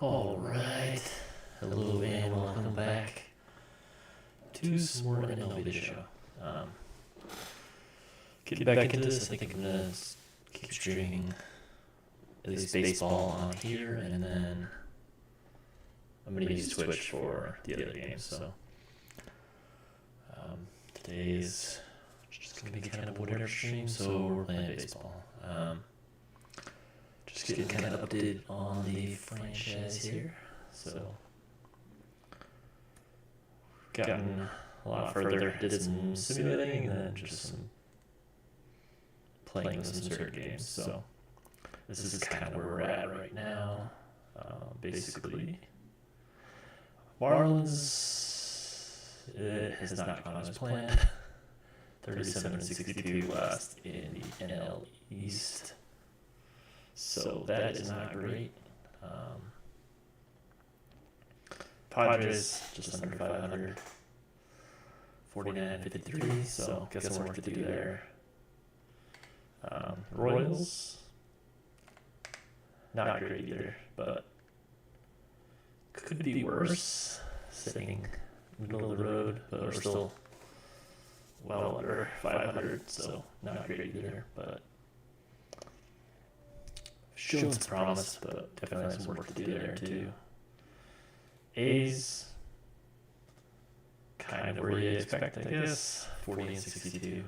Alright, hello and welcome back to some more MLB The Show. Getting back into this, I think I'm going to keep streaming at least baseball on here, and then I'm going to use Twitch for the other games. So today's just going to be kind of whatever stream, so we're playing baseball. Just getting kind of updated on the franchise here. So, gotten a lot further. Did some simulating and then just some playing some certain games. So, this is kind of where we're at right now. Basically, Marlins, it has not gone as planned. 37-62 last in the NL East. So that is not great. Padres just under 500, 49-53. So got some work to do there. Royals, not great either, but could be worse. Sitting middle of the road, but we're still well under 500, so not great either. But showing some promise, but definitely some work to do there too. A's, kind of where you expect, I guess, 40-62.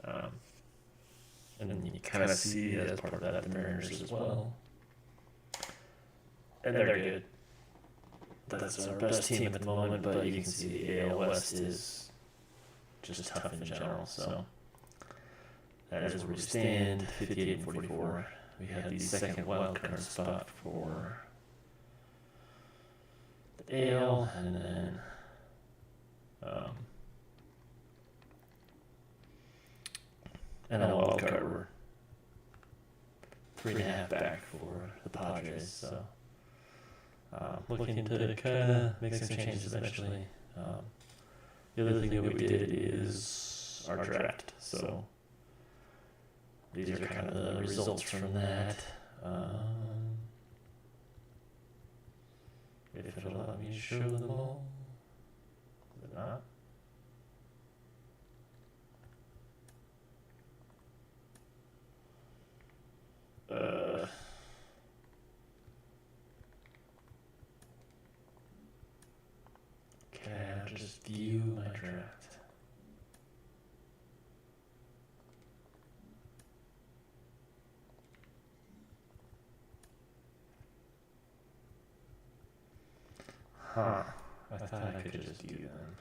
And then you kind of see as part of that the Mariners as well. And they're good. That's our best team at the moment, but you can see the AL West is just tough in general. So that is where we stand, 58-44. We have the second wildcard spot for the AL, and then NL wildcard, we're 3.5 back for the Padres. So looking to kind of make some changes eventually. The other thing that we did is our draft. So these are kind of the results from that. If it'll allow me to show them all. Is it not? Okay, I'll just view my draft. Huh. I thought I could just view them.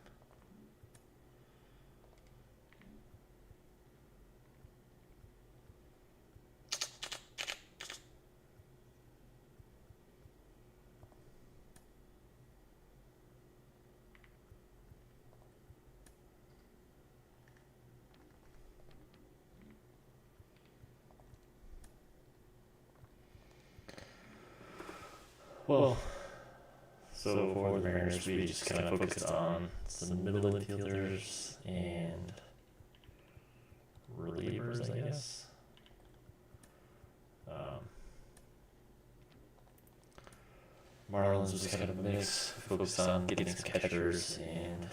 Well, so for the Mariners, we just kind of focused on some middle infielders and relievers, I guess. Marlins was kind of a mix, focused on getting some catchers and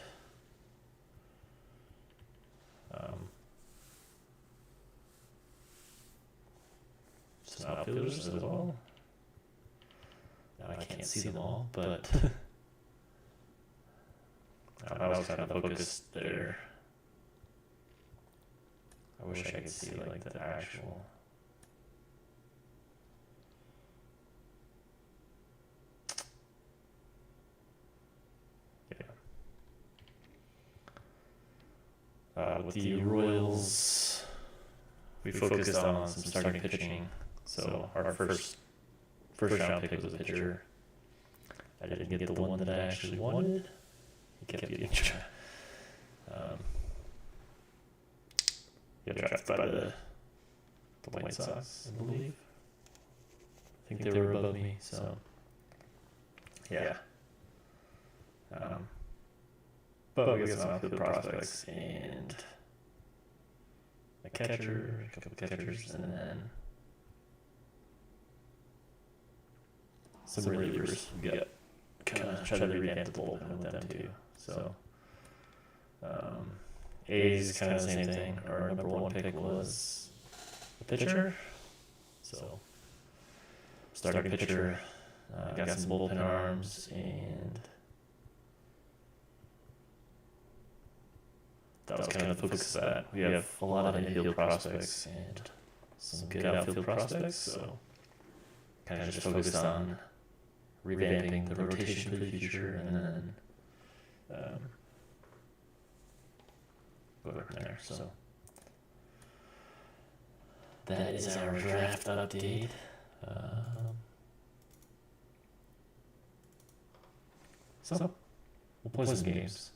some outfielders as well. Now I can't see them all, but I was kind of focused there. I wish I could see like the actual. Yeah. With the Royals, we focused on some starting pitching. So our first round pick was a pitcher. I didn't get the one that I actually wanted. He kept getting drafted by the White Sox, I believe. I think they were above me, so yeah. But we got some outfield prospects and a catcher, a couple catchers, and then some relievers. We got kind of try to revamp the bullpen with them too. So A's kind of the same thing. Our number one pick was a pitcher. So starting pitcher, got some bullpen arms, and that was kind of the focus of that. We have a lot of infield prospects and some good outfield prospects, so kind of just focused on revamping the rotation for the future, and then go from there. So that is our draft update. So we'll play some games.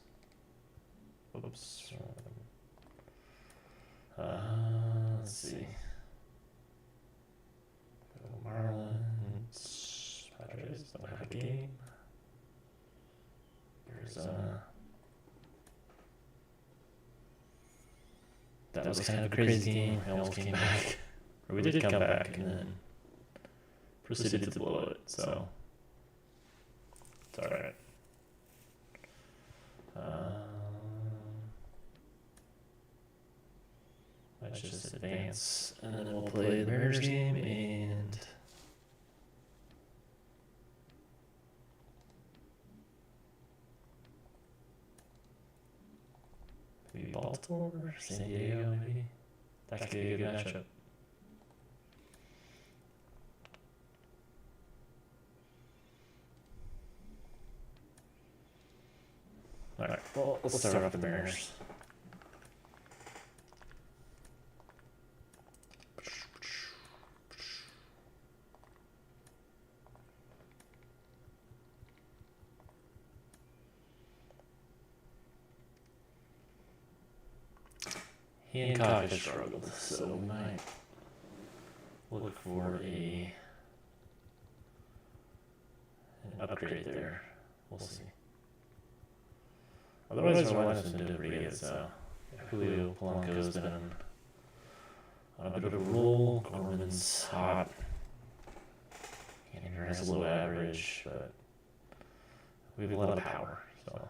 Oops. Let's see. Marlins, Padres don't have a game. Arizona. That was kind of a crazy game. We almost came back. Or we did come back and then proceeded to blow it, so it's alright. Let's just advance, and then we'll play the Mariners game, and maybe Baltimore, San Diego, maybe. That could be a good matchup. Alright, well, let's start off with the Mariners. Hancock has struggled, so we might look for an upgrade there. We'll see. Otherwise, our lineup's been doing pretty good, so Julio Polanco's been on a bit of a roll. Gorman's hot. Canninger has a low average, but we have a lot of power, so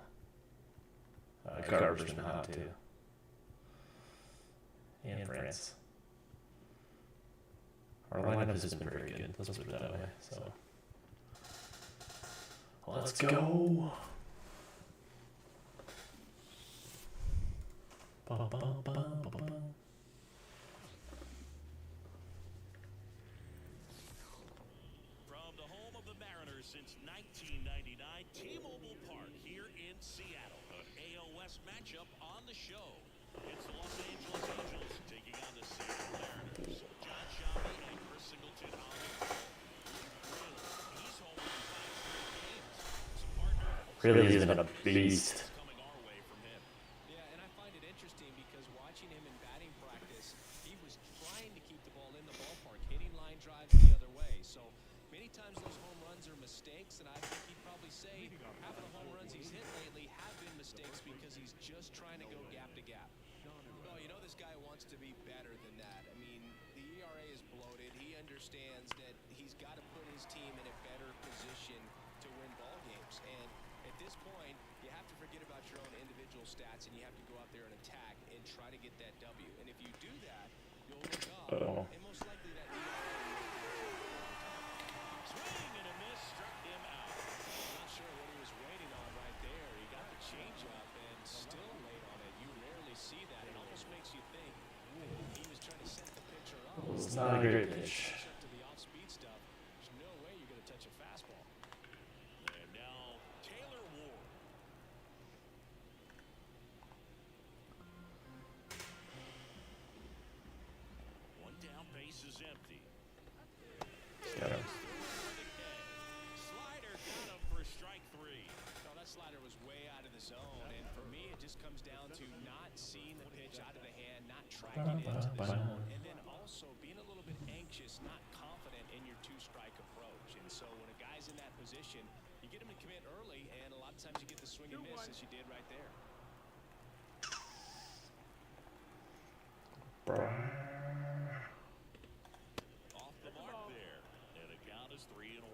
Garber's been hot too. And France. Our lineup has been very good, let's put it that way, so let's go! Ba, ba, ba, ba, ba. From the home of the Mariners since 1999, T-Mobile Park here in Seattle. An AL West matchup on the show. It's the Los Angeles Angels taking on the Seattle Mariners. John Shelby and Chris Singleton on the field. He's home in 5 games. His partner Really has been a beast. coming our way from him. Yeah, and I find it interesting because watching him in batting practice, he was trying to keep the ball in the ballpark, hitting line drives the other way. So many times those home runs are mistakes, and I think he'd probably say half of the home runs he's hit lately have been mistakes because he's just trying to go gap to gap. Well, you know this guy wants to be better than that. I mean, the ERA is bloated. He understands that he's got to put his team in a better position to win ball games. And at this point, you have to forget about your own individual stats, and you have to go out there and attack and try to get that W. And if you do that, you'll look up, and most likely that ERA Swing and a miss, struck him out. not sure what he was waiting on right there. He got the changeup and still late on it. You rarely see that. It almost makes you think he was trying to set the pitcher up. It's not a great pitch. Up to the off-speed stuff. There's no way you're going to touch a fastball. And now Taylor Ward. One down, base is empty. Got him. Slider got him for strike 3. No, that slider was way out of the zone, and for me, it just comes down to not seeing the pitch out of the hand, not tracking it into the zone, and then also being a little bit anxious, not confident in your two-strike approach. And so when a guy's in that position, you get him to commit early, and a lot of times you get the swing and miss as you did right there. Off the mark there. And the count is 3-1.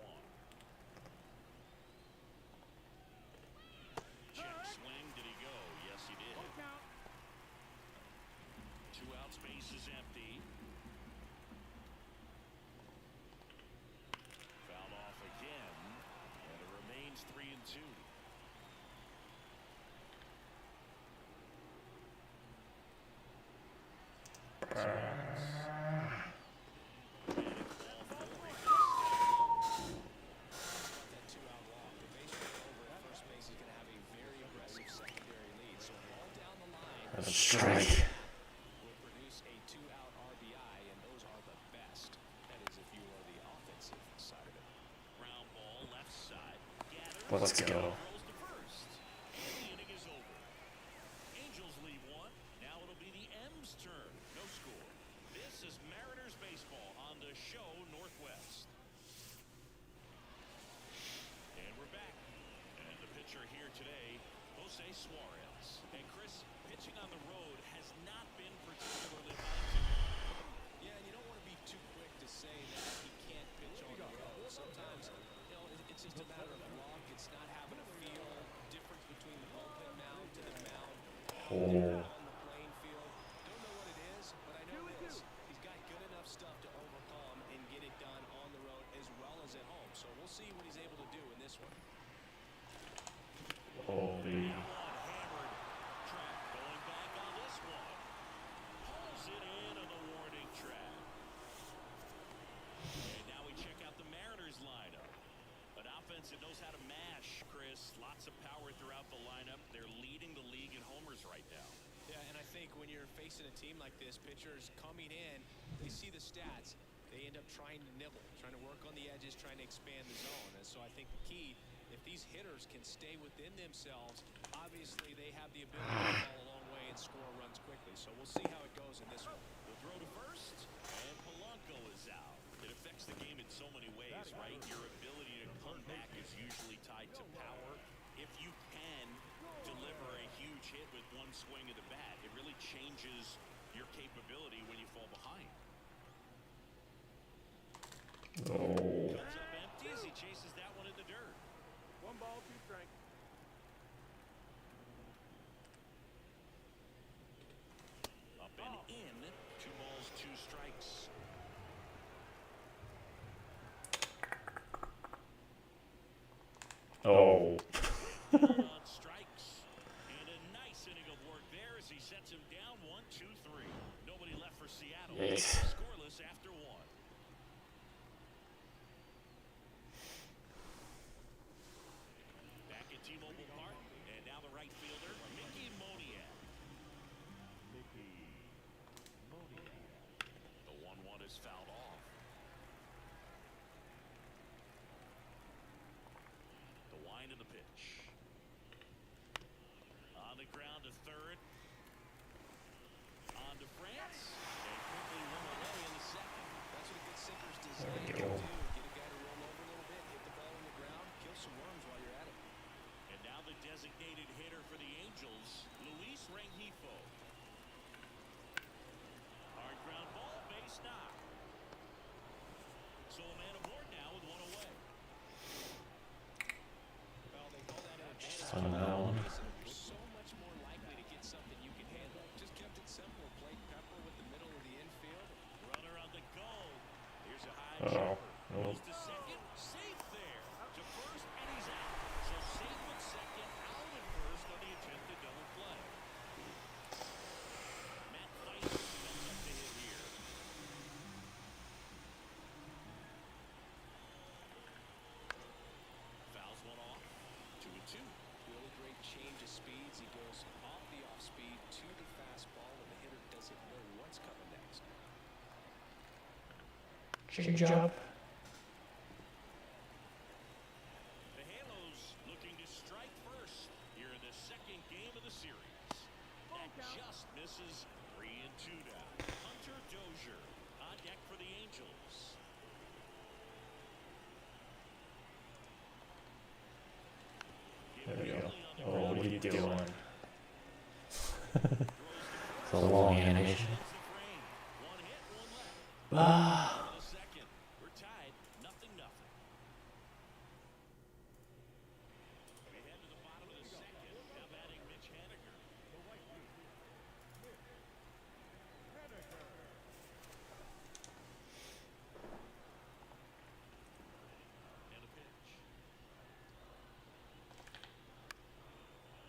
About that two-out walk. The base runner over at first base is going to have a very aggressive secondary lead. So a ball down the line That's a strike. will produce a two-out RBI, and those are the best. That is, if you are the offensive side of it. Ground ball left side. Gathers. Let's go. Throws to first. And the inning is over. Angels lead one. Now it'll be the M's turn. No score. This is Mariners baseball on the show Northwest. And we're back. And the pitcher here today, Jose Suarez. And Chris, pitching on the road has not been particularly effective. Yeah, and you don't want to be too quick to say that he can't pitch on the road. Sometimes, it's just a matter of luck. It's not having a feel. Difference between the bullpen mound to the mound. Oh. On the playing field. Don't know what it is, but I know this. He's got good enough stuff to overcome and get it done on the road as well as at home. So we'll see what he's able to do in this one. Holy. Hammered. Track going back on this one. Pulls it in on the warning track. And now we check out the Mariners lineup. An offense that knows how to mash, Chris. Lots of power throughout the lineup. They're leading the league in homers right now. Yeah, and I think when you're facing a team like this, pitchers coming in, they see the stats. They end up trying to nibble, trying to work on the edges, trying to expand the zone. And so I think the key, if these hitters can stay within themselves, obviously they have the ability to fall a long way and score runs quickly. So we'll see how it goes in this one. The throw to first, and Polanco is out. It affects the game in so many ways, right? Your ability to come back is usually tied to power. If you can deliver a huge hit with one swing of the bat, it really changes your capability when you fall behind. Oh. Comes up empty as he chases that one in the dirt. 1 ball, 2 strikes. Up and in. 2 balls, 2 strikes. Oh. On strikes. And a nice inning of work there as he sets him down 1, 2, 3. Nobody left for Seattle. Yes. Scoreless after 1. Back at T-Mobile Park. And now the right fielder, Mickey Moniak. The 1-1 is fouled off. The wind of the pitch. On the ground to third. On to France. And quickly run away in the second. That's what a good sinker's There designed we to go. do. Get a guy to roll over a little bit, hit the ball on the ground, kill some worms while you're at it. And now the designated hitter for the Angels, Luis Rengifo. Hard ground ball, base knock. So a man aboard now with 1 away. Well, they call that an advantage. Swing that one. You're so much more likely to get something you can handle. Just kept it simple. Played Pepper with the middle of the infield. Runner on the go. Here's a high Uh-oh. jumper. Nope. Goes to second, safe there. To first, and he's out. So safe at second, out at first on the attempted double play. Matt Fight comes up to hit here. Fouls one off. 2-2. Really great change of speeds. He goes off the off speed to the fastball, and the hitter doesn't know what's coming next. Change up. The Halos looking to strike first here in the second game of the series. That just misses. 3-2 now. Hunter Dozier on deck for the Angels. There we go. Oh, what are you doing? It's a long animation. One hit, one left. Ah. The second. We're tied. 0-0. We head to the bottom of the second. Now batting Mitch Haniger. And a pitch.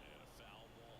And a foul ball.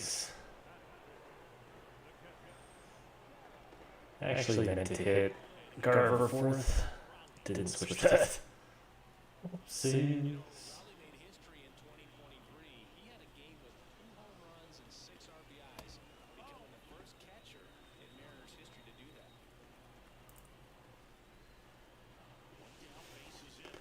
Yikes. I actually meant to hit Garver fourth. Didn't switch that. See? Raleigh made history in 2023. He had a game with 2 home runs and 6 RBIs, becoming the first catcher in Mariners history to do that. One down, base is in.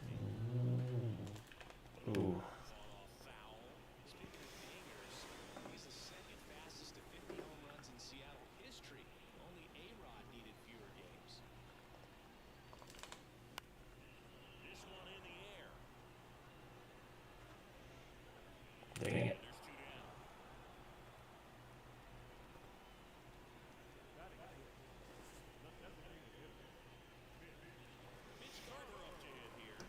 Ooh. Fought off foul. Speaking of dingers, he's the second fastest to 50 home runs in Seattle history. Only A-Rod needed fewer games. This one in the air. Dang it. There's 2 down. Mitch Garver up to hit here.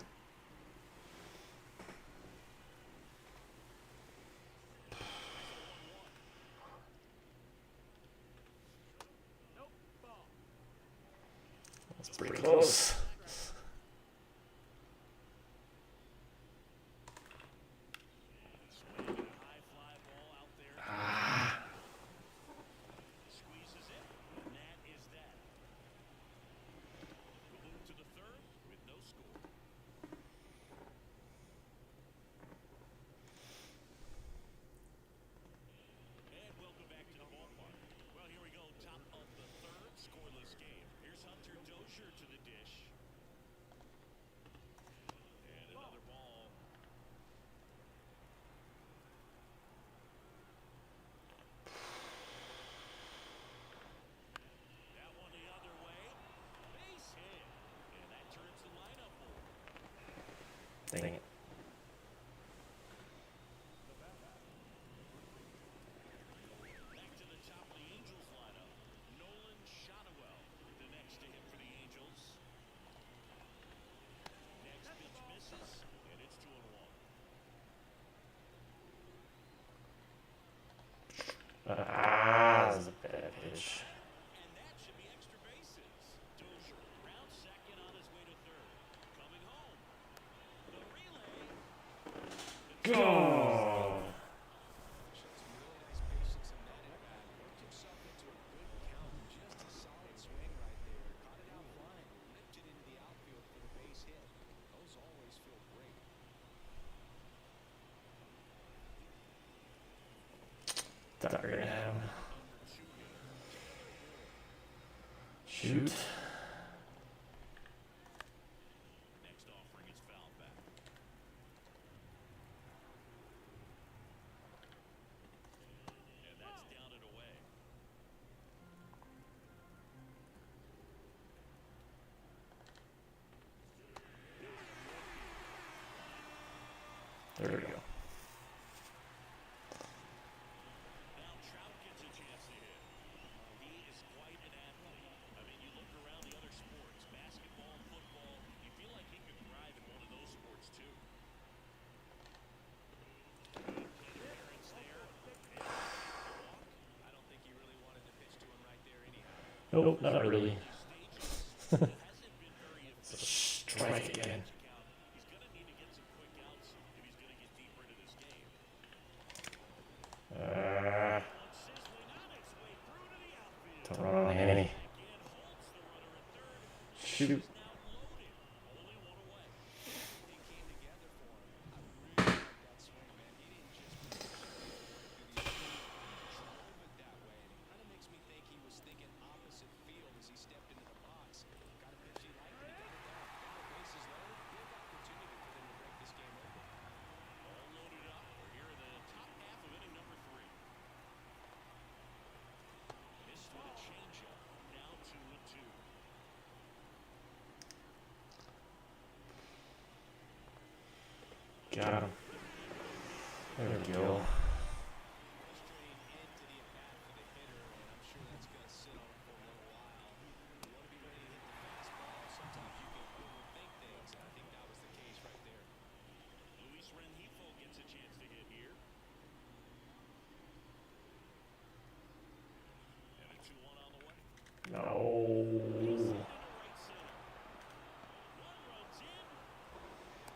That's pretty close. Swing and a high fly ball out there. Squeezes it, and that is that. We'll move to the third with no score. And welcome back to the ballpark. Well, here we go, top of the third, scoreless game. Here's Hunter Dozier to the dish. And another ball. That one the other way. Base hit. And that turns the lineup over. Dang it. Back to the top of the Angels lineup. Nolan Shotwell, the next to hit for the Angels. Next pitch misses, and it's 2-1. That was a bad pitch. And that should be extra bases. Dozier round second on his way to third. Coming home. The relay. Oh. Shows some really nice patience in that at bat. Worked himself into a good count. Just a solid swing right there. Caught it out flying. Ripped it into the outfield for the base hit. Those always feel great. Thought we were gonna have him. Number 2 hitter. Shoot. Next offering is fouled back. And that's down and away. There we go. Now Trout gets a chance to hit. He is quite an athlete. I mean, you look around the other sports, basketball, football, you feel like he could thrive in one of those sports too. Good plate appearance there. And walk. I don't think he really wanted to pitch to him right there anyhow. Nope, not really. Stages. It hasn't been very It's a strike again. He's going to need to get some quick outs if he's going to get deeper into this game. One sizzling on its way through to the outfield. Don't run on Annie. Again holds the runner at third. Shoot. Now loaded. Only one away. Everything came together for him. I really like that swing, man. He didn't just drove it that way. And it kind of makes me think he was thinking opposite field as he stepped into the box. Got a pitch he liked and he got it done. Now the bases loaded. Big opportunity for them to break this game open. All loaded up. We're here in the top half of inning number 3. Missed with a changeup. Now 2-2. Got him. There we go. Frustrating end to the at-bat for the hitter, and I'm sure that's going to sit on him for a little while. You want to be ready to hit the fastball. Sometimes you can overthink things, and I think that was the case right there. Luis Rengifo gets a chance to hit here. And a 2-1 on the way. No. Into right center. One runs in.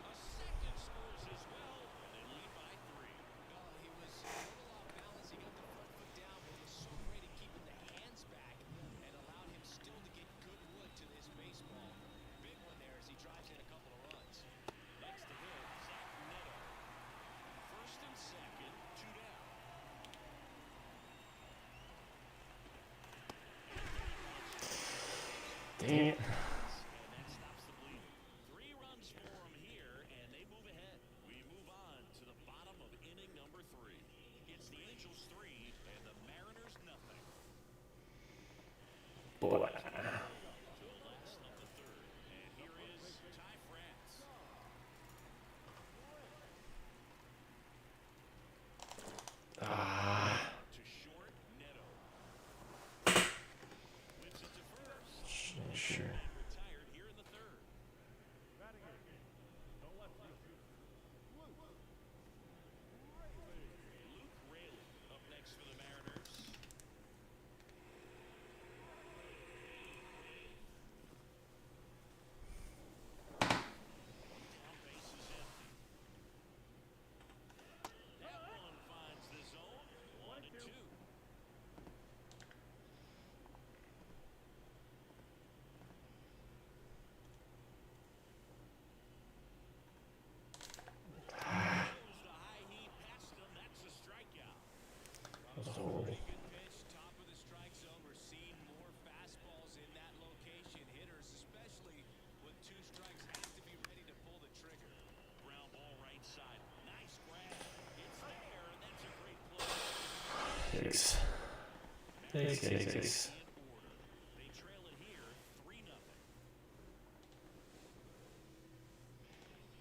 A second scores as well, and they lead by 3. He was a little off balance. He got the front Dang it. And that stops the bleeding. 3 runs for them here, and they move ahead. We move on to the bottom of inning number 3. It's the Angels 3 and the Mariners nothing. Boy. To the last of the 3rd. And here is Ty France. To short, Neto. Whips it to first. Sure. And retired here in the 3rd. Batting it. No left field. Luke Raley up next for the Mariners. Down base is empty. That one finds the zone. 1-2. Goes the high heat past him. That's a strikeout. That was horrible. Good pitch, top of the strike zone. We're seeing more fastballs in that location. Hitters, especially with 2 strikes, have to be ready to pull the trigger. Ground ball right side. Nice grab. It's there, and that's a great play. Yikes. Yikes. In order. They trail it here 3-0.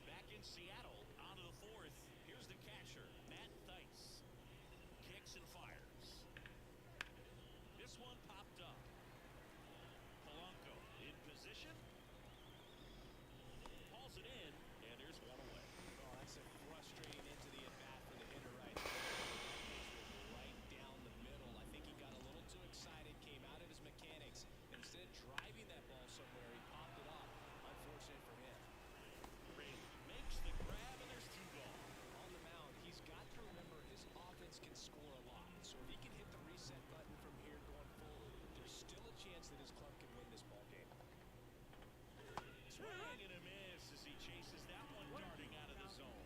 Back in Seattle, on to the 4th. Here's the catcher, Matt Theis. Kicks and fires. This one popped up. Polanco in position. Hauls it in, and there's one away. Oh, that's a frustrating into the at-bat for the hitter right there. That pitch was right down the middle. I think he got a little too excited, came out of his mechanics. Instead of driving that ball somewhere, he popped it up. Unfortunate for him. Raley makes the grab, and there's 2 gone. On the mound, he's got to remember his offense can score a lot. So if he can hit the reset button from here going forward, there's still a chance that his club can win this ball game. Swing and a miss as he chases that one darting out of the zone.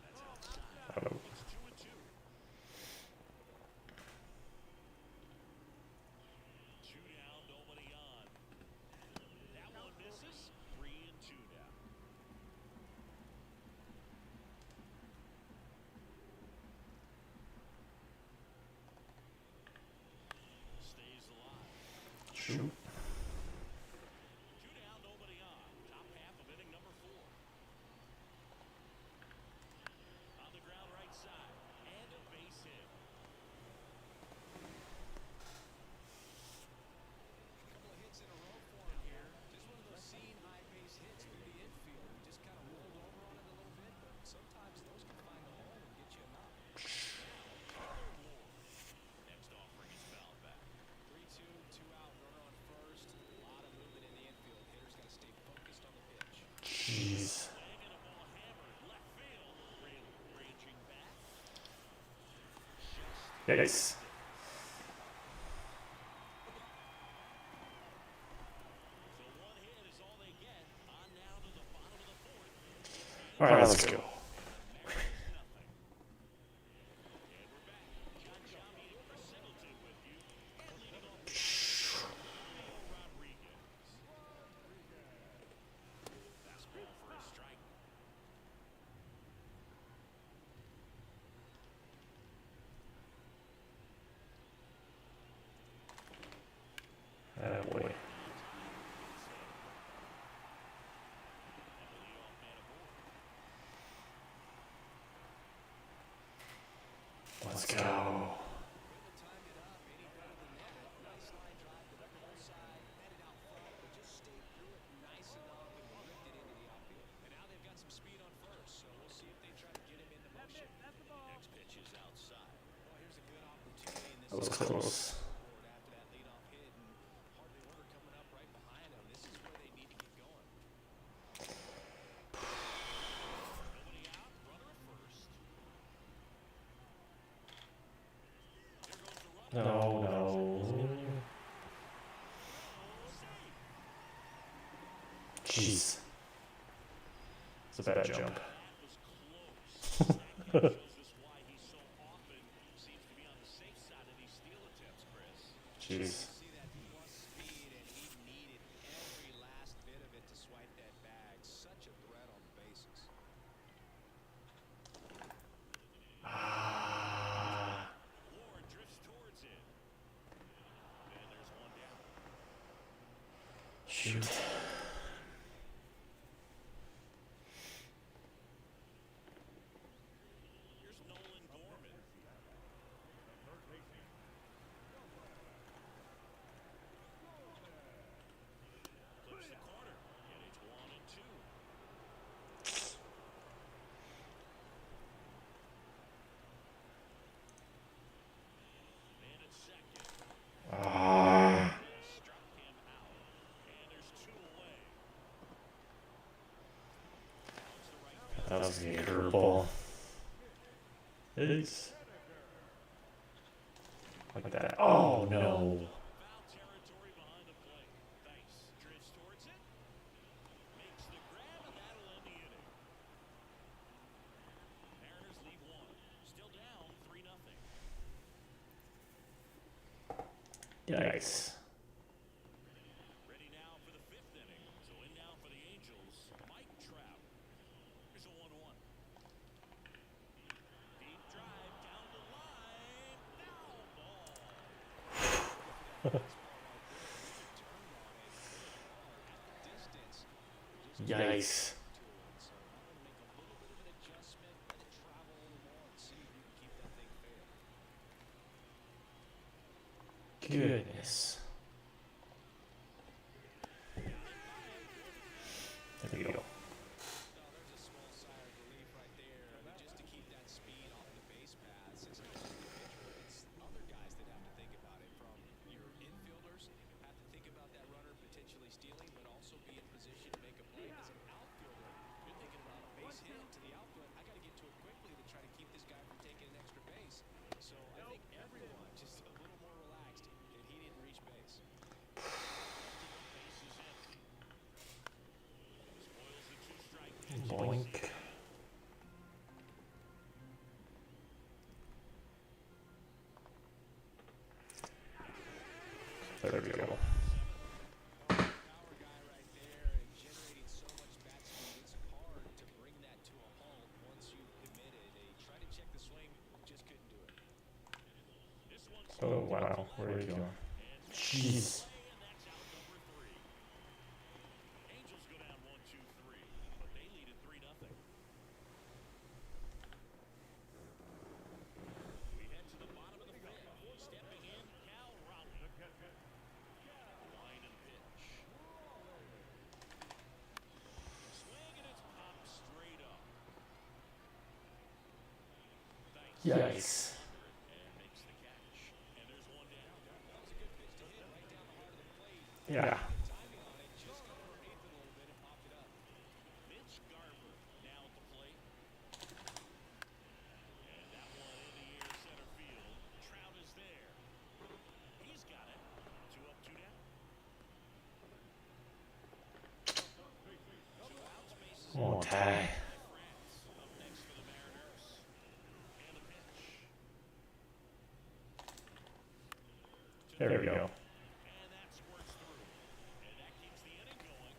That's outside. It's 2-2. 2 down, nobody on. That one misses. 3-2 now. Stays alive. Shoot. 2 down, nobody on. Top half of inning number 4. On the ground right side. And a base hit. A couple of hits in a row for him here. Just one of those seam high pace hits through the infield. He just kind of rolled over on it a little bit, but sometimes those can find a hole and get you a knock. Next offering is fouled back. 3-2, 2 out, runner on first. A lot of movement in the infield. Hitters got to stay focused on the pitch. Jeez. Swing and a ball hammered left field. Raley raging back. Yikes. So 1 hit is all they get. On now to the bottom of the 4th. All right, let's go. Mariners nothing. And we're back. John Giambi for Singleton with you. And leading off the Julio Rodriguez. Fastball for a strike. Oh boy. Let's go. Couldn't have timed it up any better than that. Nice line drive to the pull side, headed out front, but just stayed through it nice enough and ripped it into the outfield. And now they've got some speed on first, so we'll see if they try to get him into motion. Next pitch is outside. Well, here's a good opportunity in this That was close. scoreboard after that leadoff hit, and hardly order coming up right behind them. This is where they need to get going. Nobody out. Runner at first. There goes the runner. No. Jeez. It's a bad jump. That was close. That shows us why he so often seems to be on the safe shoot. Here's Nolan Gorman. Clips the corner, and it's 1-2. Man at second. Ah, Struck him out. And there's 2 away. Comes the right field. that was a curveball. It's like that. Oh no. Foul territory behind the plate. Dice drifts towards it. Makes the grab, and that'll end the inning. Mariners lead 1. Still down 3-0. Yikes. Ready now for the 5th inning. So in now for the Angels, Mike Trout. Here's a 1-1. Deep drive down the line. Foul ball. Yikes. Goodness. There we go. There's a small sigh of relief right there. I mean, just to keep that speed off the base paths, it's not just the pitcher, it's other guys that have to think about it. From your infielders have to think about that runner potentially stealing, but also be in position to make a play. As an outfielder, you're thinking about a base hit to the outfield. I got to get to it quickly to try to keep this guy from taking an extra base. So I think everyone just a little more relaxed that he didn't reach base. Base is empty. Spoils the 2-strike pitch. Boink. There we go. Power guy right there and generating so much bat speed. It's hard to bring that to a halt once you've committed. They tried to check the swing, just couldn't do it. This one's Oh wow, where are you going? Jeez. and that's out number 3. Angels go down 1-2-3, but they lead at 3-0. We head to the bottom of the 5th. Stepping in, Cal Raleigh. Line and pitch. Swing and it's popped straight up. Yikes. And makes the catch. And there's 1 down. That was a good pitch to hit right down the heart of the plate. Yeah. Timing on it, just go underneath it a little bit and popped it up. Mitch Garver now at the plate. And that one in the air center field. Trout is there. He's got it. 2 up, 2 down. 2 outs, bases Oh, tie. France up next for the Mariners. And the pitch. There we go. And that squirts through. And that keeps the inning going.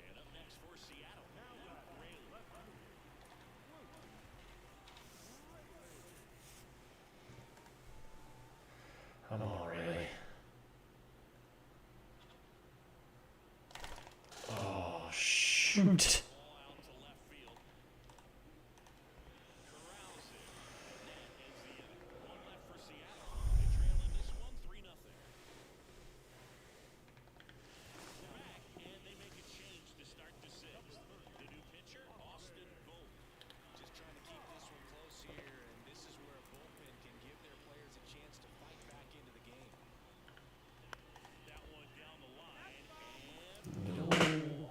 And up next for Seattle, Luke Rayleigh. Come on, really. Oh, shoot. Ball out to left field. Corrals it. That ends the inning. 1 left for Seattle. They trail in this one 3-0. We're back, and they make a change to start the 6th. The new pitcher, Austin Vogt. Just trying to keep this one close here, and this is where a bullpen can give their players a chance to fight back into the game. That one down the line, and No.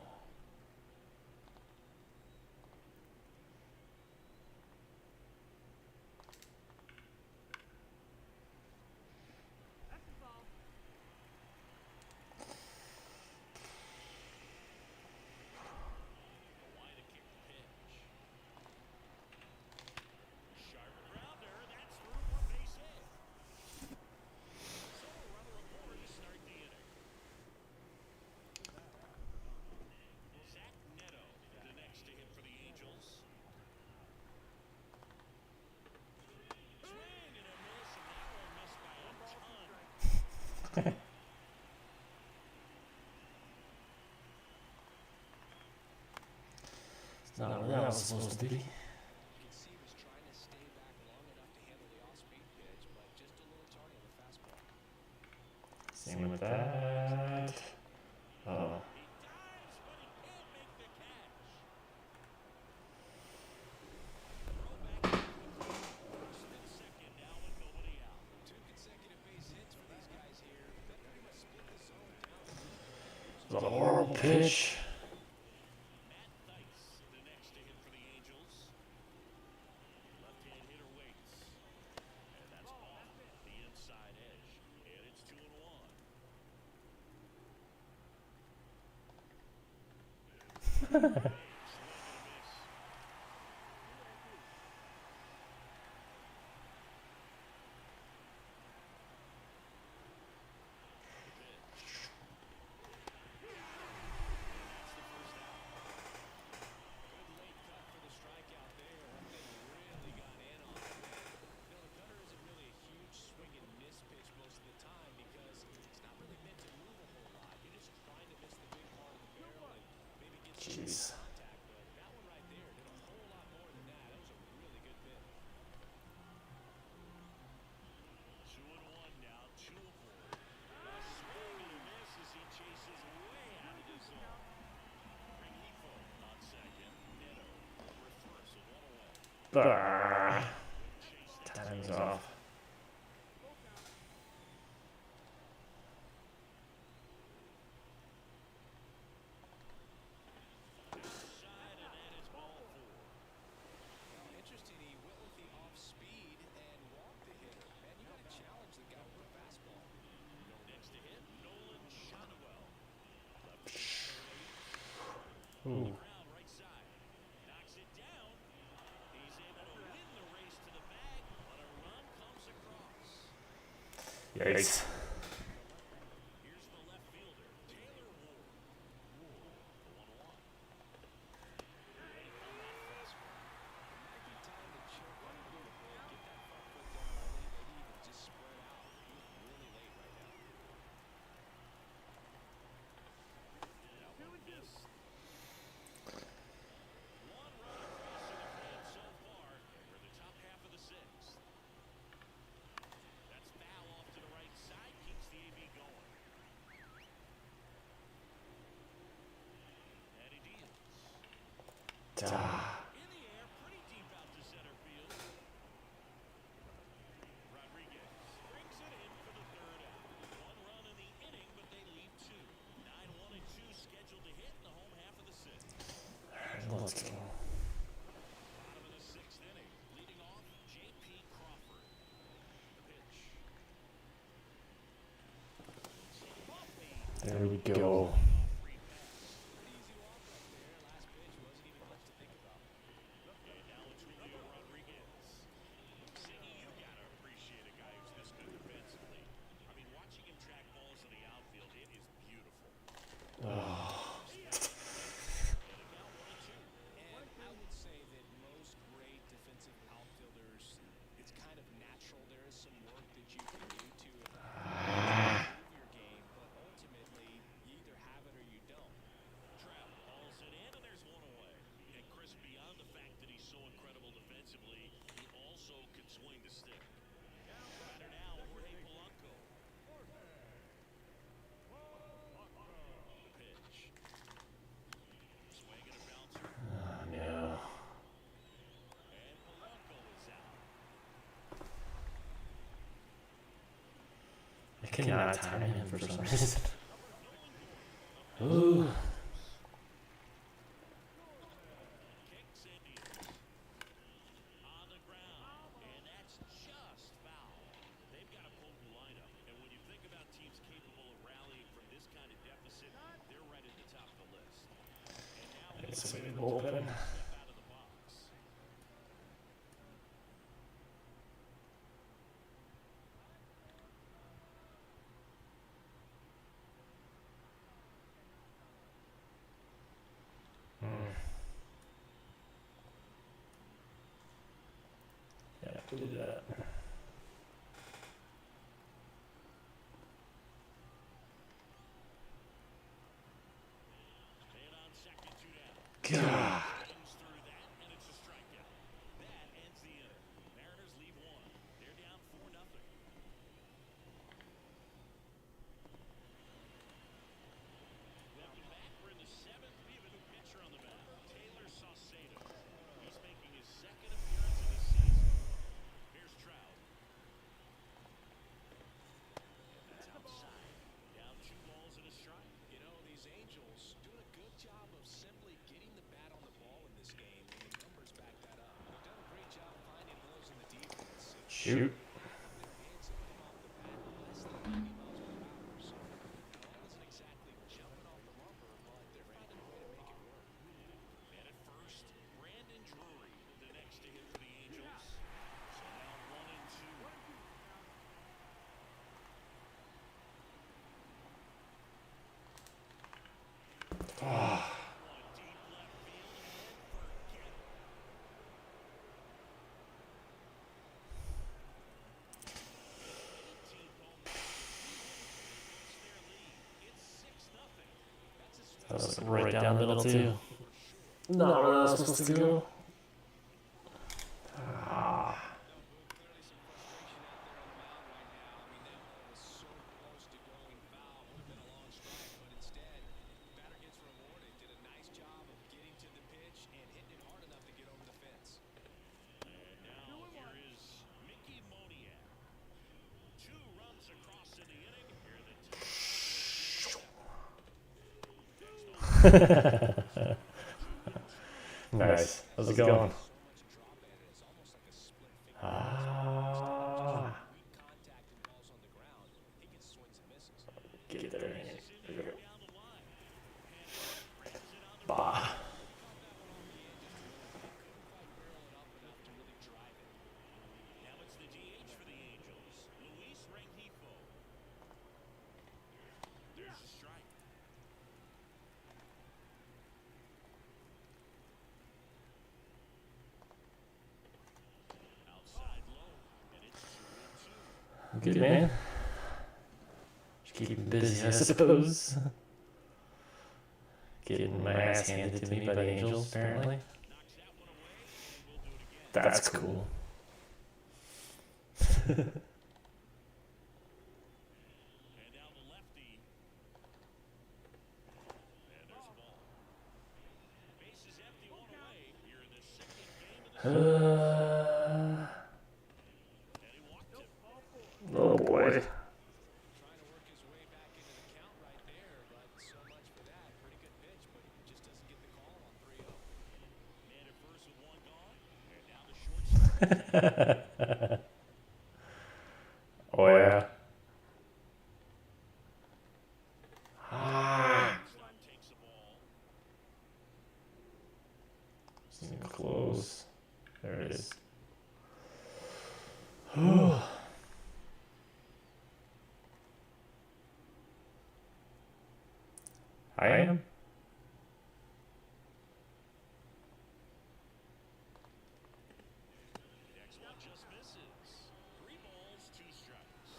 not where that was supposed to be. You can see he was trying to stay back long enough to handle the off-speed pitch, but just a little tardy on the fastball. Same with that. Oh. He dives, but he can't make the catch. Throw back quickly. First and second now with nobody out. 2 consecutive base hits for these guys here. That pretty much split the zone down. It was a horrible pitch. Matt Theis, the next to hit for the Angels. Left-hand hitter waits. And that's off the inside edge. And it's 2-1. Swing and a miss. That's the first out. Good late cut for the strikeout there. They really got in on it. You know, the cutter isn't really a huge swing and miss pitch most of the time because it's not really meant to move a whole lot. You're just trying to miss the big part of the barrel and maybe get some Jeez. contact. But that one right there did a whole lot more than that. That was a really good pitch. 2-1 now, 2 aboard. A swing and a miss as he chases way out of the zone. Rengifo on second. Neto over first with 1 away. Ah. Chase that Timing's off. side, and that is ball 4. Interesting, he went with the off speed and walked the hitter. Man, you got to challenge the guy with the fastball. Next to hit, Nolan Shotwell. Left Ooh. ground right side. Knocks it down. He's able to win the race to the bag, but a run comes across. Yikes. Here's the left fielder, Taylor Ward. The 1-1. Waiting on that fastball. Might be time to choke on it a little bit, get that front foot down early, maybe even just spread out. He's really late right now. That one missed. 1 run across to the plate so far for the top half of the 6th. That's foul off to the right side, keeps the AB going. And he deals. In the air, pretty deep out to center field. Rodriguez brings it in for the 3rd out. 1 run in the inning, but they leave 2. 9-1 and 2 scheduled to hit in the home half of the 6th. Let's go. Bottom of the 6th inning, leading off J.P. Crawford. The pitch. Bumpy. There we go. Free pass. Pretty easy walk right there. Last pitch wasn't even much to think about. And now it's Julio Rodriguez. Siggy, you gotta appreciate a guy who's this good defensively. I mean, watching him track balls in the outfield, it is beautiful. And I would say that most great defensive outfielders, it's kind of natural. There is some work that you can do to improve your game, but ultimately, you either have it or you don't. Trout hauls it in, and there's 1 away. And Chris, beyond the fact that he's so incredible defensively, he also can swing the stick. Batter now, Jorge Polanco. The pitch. Swing and a bouncer. No. And Polanco is out. I cannot time him for some reason. Ooh. Kicks and deals. On the ground. And that's just foul. They've got a potent lineup. And when you think about teams capable of rallying from this kind of deficit, they're right at the top of the list. And now It's it's a big bullpen. step out of the box. Yeah, we'll do that. Man on second, 2 down. God. Comes through Shoot. Hits have come off the bat less than 90 miles per hour. So the ball isn't exactly jumping off the rubber, but they're finding a way to make it work. And at first, Brandon Drury, the next to hit for the Angels. So now 1-2. One deep left field and forget it. 18th home run puts their lead. It's 6-0. That's a swing. That was right down the middle too. Not where that was supposed to go. Ah. Clearly some frustration out there on the mound right now. I mean, that ball was so close to going foul. Would have been a long strike, but instead, batter gets rewarded. Did a nice job of getting to the pitch and hitting it hard enough to get over the fence. And now here is Mickey Moniak. 2 runs across in the inning. Here are the Nice. How's it going? So much drop in it. It's almost like a split finger. Ah. Weak contact and balls on the ground. He gets swings and misses. Get there. down the line. Bah. Couldn't quite barrel it up enough to really drive it. Now it's the DH for the Angels, Luis Rengifo. There's a strike. Outside low, and it's 2-2. Good man. Just keep him busy, I suppose. Getting my ass handed to me by the Angels, apparently. Knocks that one away, and we'll do it again. That's cool. And now the lefty. And there's a ball. Base is empty, one away. Here in the second game of the season. And he walked him. Oh boy. Trying to work his way back into the count right there, but so much for that. Pretty good pitch, but just doesn't get the call on 3-0. Man at first with one gone. And now the shortstop. Oh yeah. Ah. Shortstop takes the ball. It's close. There it is. I am. Next one just misses. 3 balls, 2 strikes.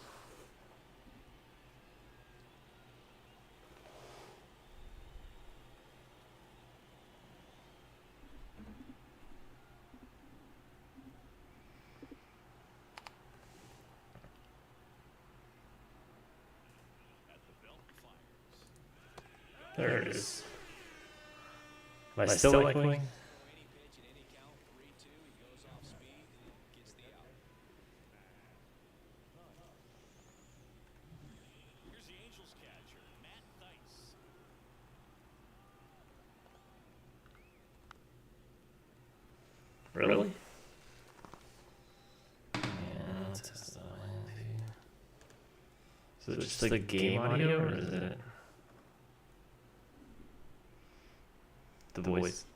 At the belt fires. There it is. Am I still echoing? Any pitch in any count, 3-2. He goes off speed and gets the out. Here's the Angels catcher, Matt Thaiss. Really? Yeah, let's test the line too. So it's just like game audio, or is it the voice?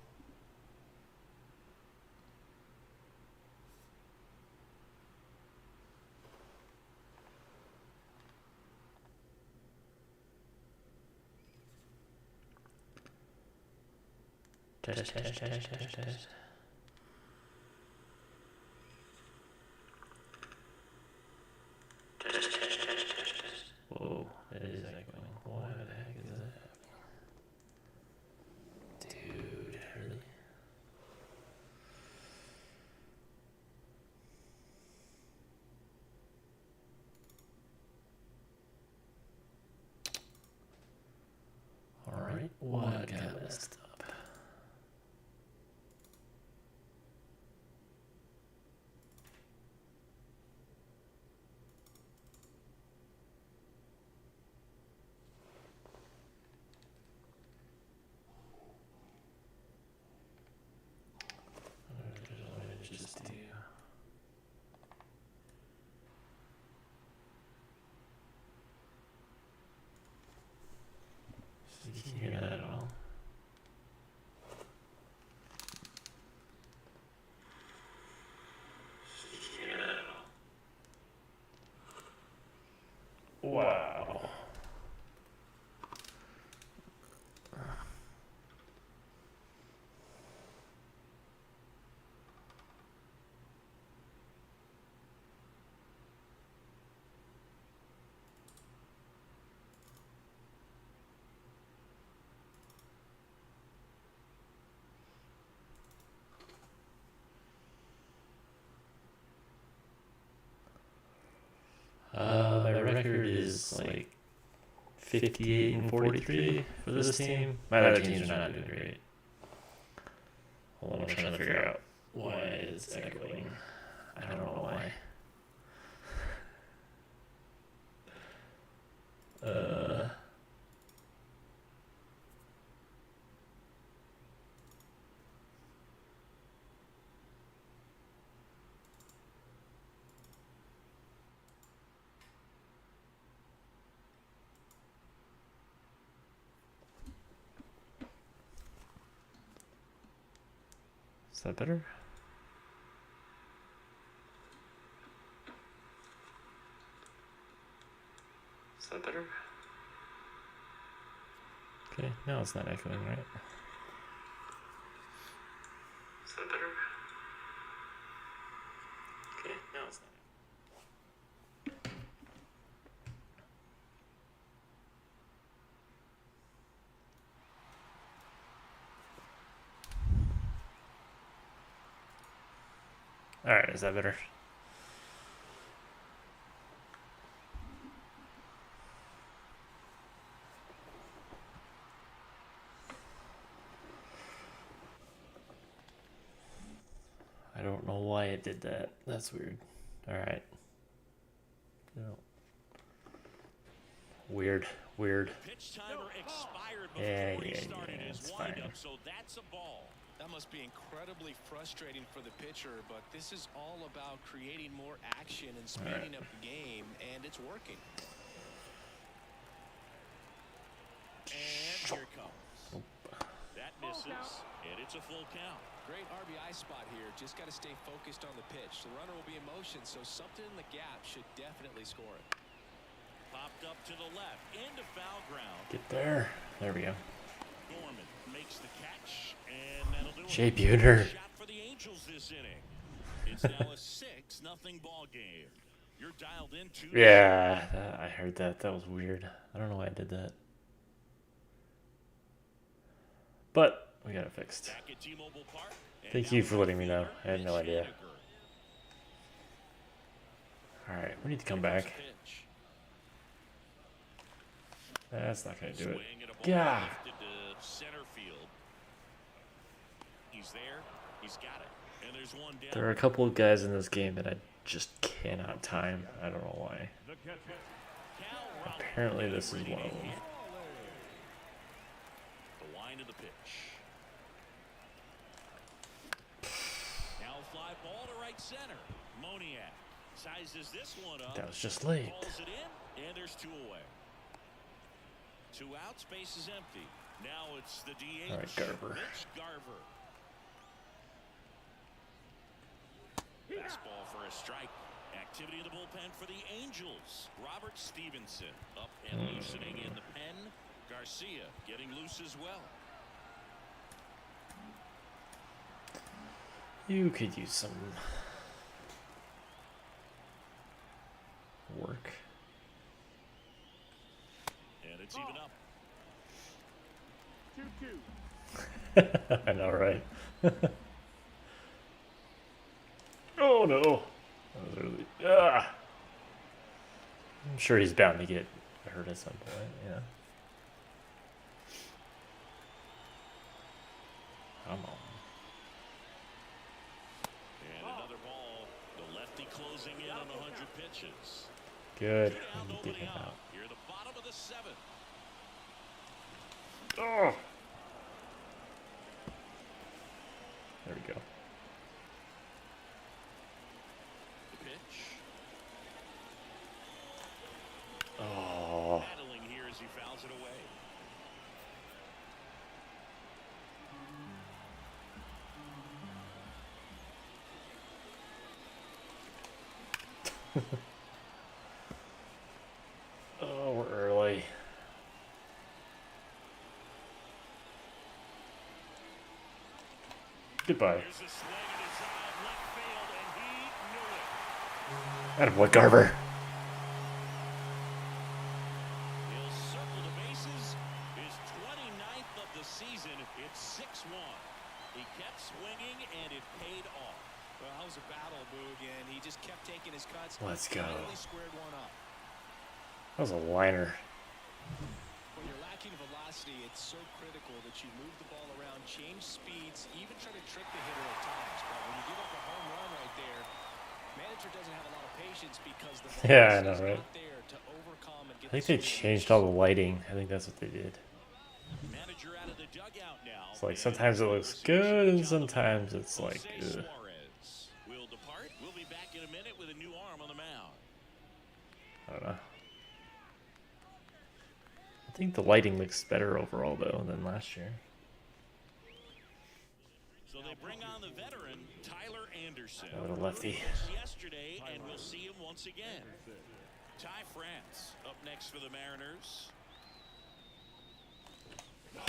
Test. Whoa, that is echoing. Why the heck is that happening? Dude, really? Alright, what got messed up? Just do. 58 and 43 for this team. My other teams are not doing great. Hold on, I'm trying to figure out why it's echoing. I don't know why. Is that better? Is that better? Okay, now it's not echoing, right? Is that better? Okay, now it's not. Alright, is that better? I don't know why it did that. That's weird. Alright. No. Weird. Pitch timer expired Yeah, before he yeah, started yeah, his it's windup, fine. so that's a ball. That must be incredibly frustrating for the pitcher, but this is all about creating more action and speeding up the game, and it's working. And here it comes. That misses, and it's a full count. Great RBI spot here. Just got to stay focused on the pitch. The runner will be in motion, so something in the gap should definitely score it. Popped up to the left, into foul ground. Get there. There we go. Gorman makes the catch, and that'll do Jay it. Buhner. Shot for the Angels this inning. It's now a 6-0 ball game. You're dialed into. Yeah, I heard that. That was weird. I don't know why I did that. But we got it fixed. Back at T-Mobile Park, and Thank now you for letting me know. fielder, I had no Mitch idea. Haniger. Alright, we need to come Here comes back. the pitch. That's not going to do it. Swing and a ball Yeah. lifted to center field. He's there. He's got it. And there's one down. There are a couple of guys in this game that I just cannot time. I don't know why. The catcher. Cal Raleigh Apparently this is ready one to of them. hit. The wind of the pitch. Now a fly ball to right center. Moniak sizes this one up. That was just late. Calls it in, and there's two away. 2 out, space is empty. Now it's the DH. All right, Garver. Mitch Garver. Fastball for a strike. Activity in the bullpen for the Angels. Robert Stevenson up and loosening in the pen. Garcia getting loose as well. You could use some work. And it's even up. 2-2. I know, right? Oh no! That was really. I'm sure he's bound to get hurt at some point. Yeah. Come on. And another ball. The lefty closing in on 100 pitches. Good. 2 down, Get nobody him out. out. Here at the bottom of the 7th. Oh. There we go. The pitch. Oh. Battling here as he fouls it away. Oh, we're early. Goodbye. Here's a swing and it's out left field, and he knew it. Attaboy, Garver. He'll circle the bases. His 29th of the season. It's 6-1. He kept swinging, and it paid off. Well, that was a battle, Boog, and he just kept taking his cuts. Let's go. Finally squared one up. That was a liner. lacking velocity, it's so critical that you move the ball around, change speeds, even try to trick the hitter at times. But when you give up a home run right there, manager doesn't have a lot of patience because the Yeah, I know, velocity is right? not there to overcome and I get think the they swing changed and all the lighting. I think that's what they did. Manager out of the dugout now. It's like And sometimes it we'll looks see a good and change on the sometimes mound. it's like, Jose ugh. Suarez will depart. We'll be back in a minute with a new arm on the mound. I don't know. I think the lighting looks better overall though than last year. So they bring on the veteran Tyler Anderson. Another lefty. Yesterday, and we'll see him once again. Ty France up next for the Mariners.